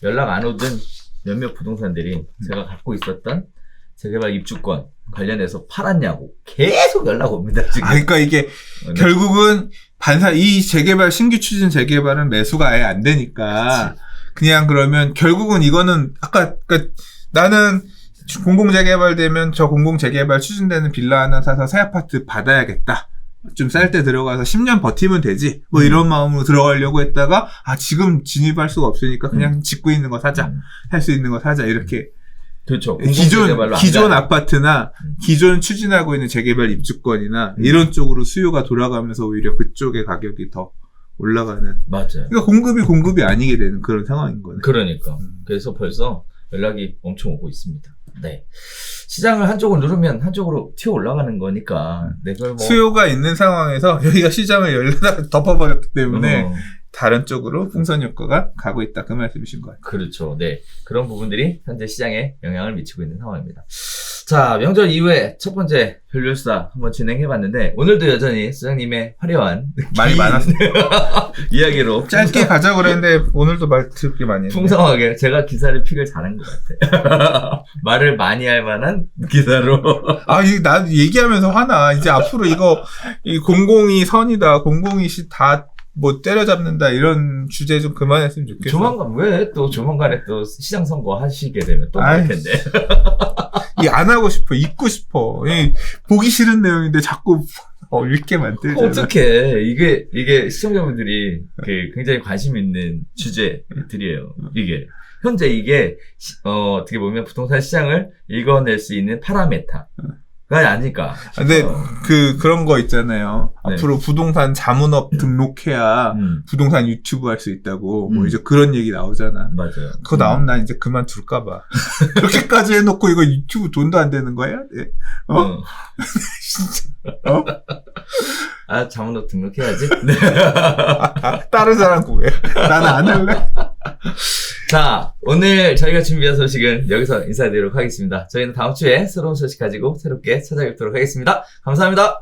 연락 안 오던 몇몇 부동산들이 제가 갖고 있었던 재개발 입주권 관련해서 팔았냐고 계속 연락 옵니다, 지금. 그러니까 이게 결국은 이 신규 추진 재개발은 매수가 아예 안 되니까 그치. 그냥 그러면 결국은 이거는 그러니까 나는 공공재개발되면 저 공공재개발 추진되는 빌라 하나 사서 새 아파트 받아야겠다. 좀 쌀 때 들어가서 10년 버티면 되지. 뭐 이런 마음으로 들어가려고 했다가 지금 진입할 수가 없으니까 그냥 짓고 있는 거 사자. 할 수 있는 거 사자. 이렇게. 그렇죠. 기존 아파트나 기존 추진하고 있는 재개발 입주권이나 이런 쪽으로 수요가 돌아가면서 오히려 그쪽의 가격이 더 올라가는. 맞아요. 그러니까 공급이 아니게 되는 그런 상황인 거네. 그러니까. 그래서 벌써 연락이 엄청 오고 있습니다. 네. 시장을 한쪽으로 누르면 한쪽으로 튀어 올라가는 거니까. 네, 수요가 있는 상황에서 여기가 시장을 열려다가 덮어버렸기 때문에 다른 쪽으로 풍선 효과가 가고 있다. 그 말씀이신 거예요. 그렇죠. 네. 그런 부분들이 현재 시장에 영향을 미치고 있는 상황입니다. 자, 명절 이후에 첫 번째 별별수다 한번 진행해봤는데, 오늘도 여전히 수장님의 화려한 말이 많았습니다. 이야기로 짧게 가자고 그랬는데 오늘도 말 듣기 많이 했네요. 풍성하게 제가 기사를 픽을 잘한 것 같아요. 말을 많이 할 만한 기사로. 나 얘기하면서 화나. 이제 앞으로 이 공공이 선이다. 공공이 다 뭐 때려잡는다 이런 주제 좀 그만했으면 좋겠어. 조만간에 또 시장 선거 하시게 되면 또 할 텐데. 안 하고 싶어. 잊고 싶어. 보기 싫은 내용인데 자꾸 읽게 만들잖아. 어떡해. 이게 시청자분들이 굉장히 관심 있는 주제들이에요. 이게. 현재 이게 어떻게 보면 부동산 시장을 읽어낼 수 있는 파라메타가 아닐까. 근데 그런 거 있잖아요. 네. 앞으로 부동산 자문업 등록해야 부동산 유튜브 할 수 있다고 뭐 이제 그런 얘기 나오잖아. 맞아요. 그거 나오면 난 이제 그만둘까봐. 그렇게까지 해놓고 이거 유튜브 돈도 안 되는 거야? 네. 진짜. 자문업 등록해야지. 네. 다른 사람 구해. 나는 안 할래. 자, 오늘 저희가 준비한 소식은 여기서 인사드리도록 하겠습니다. 저희는 다음 주에 새로운 소식 가지고 새롭게 찾아뵙도록 하겠습니다. 감사합니다.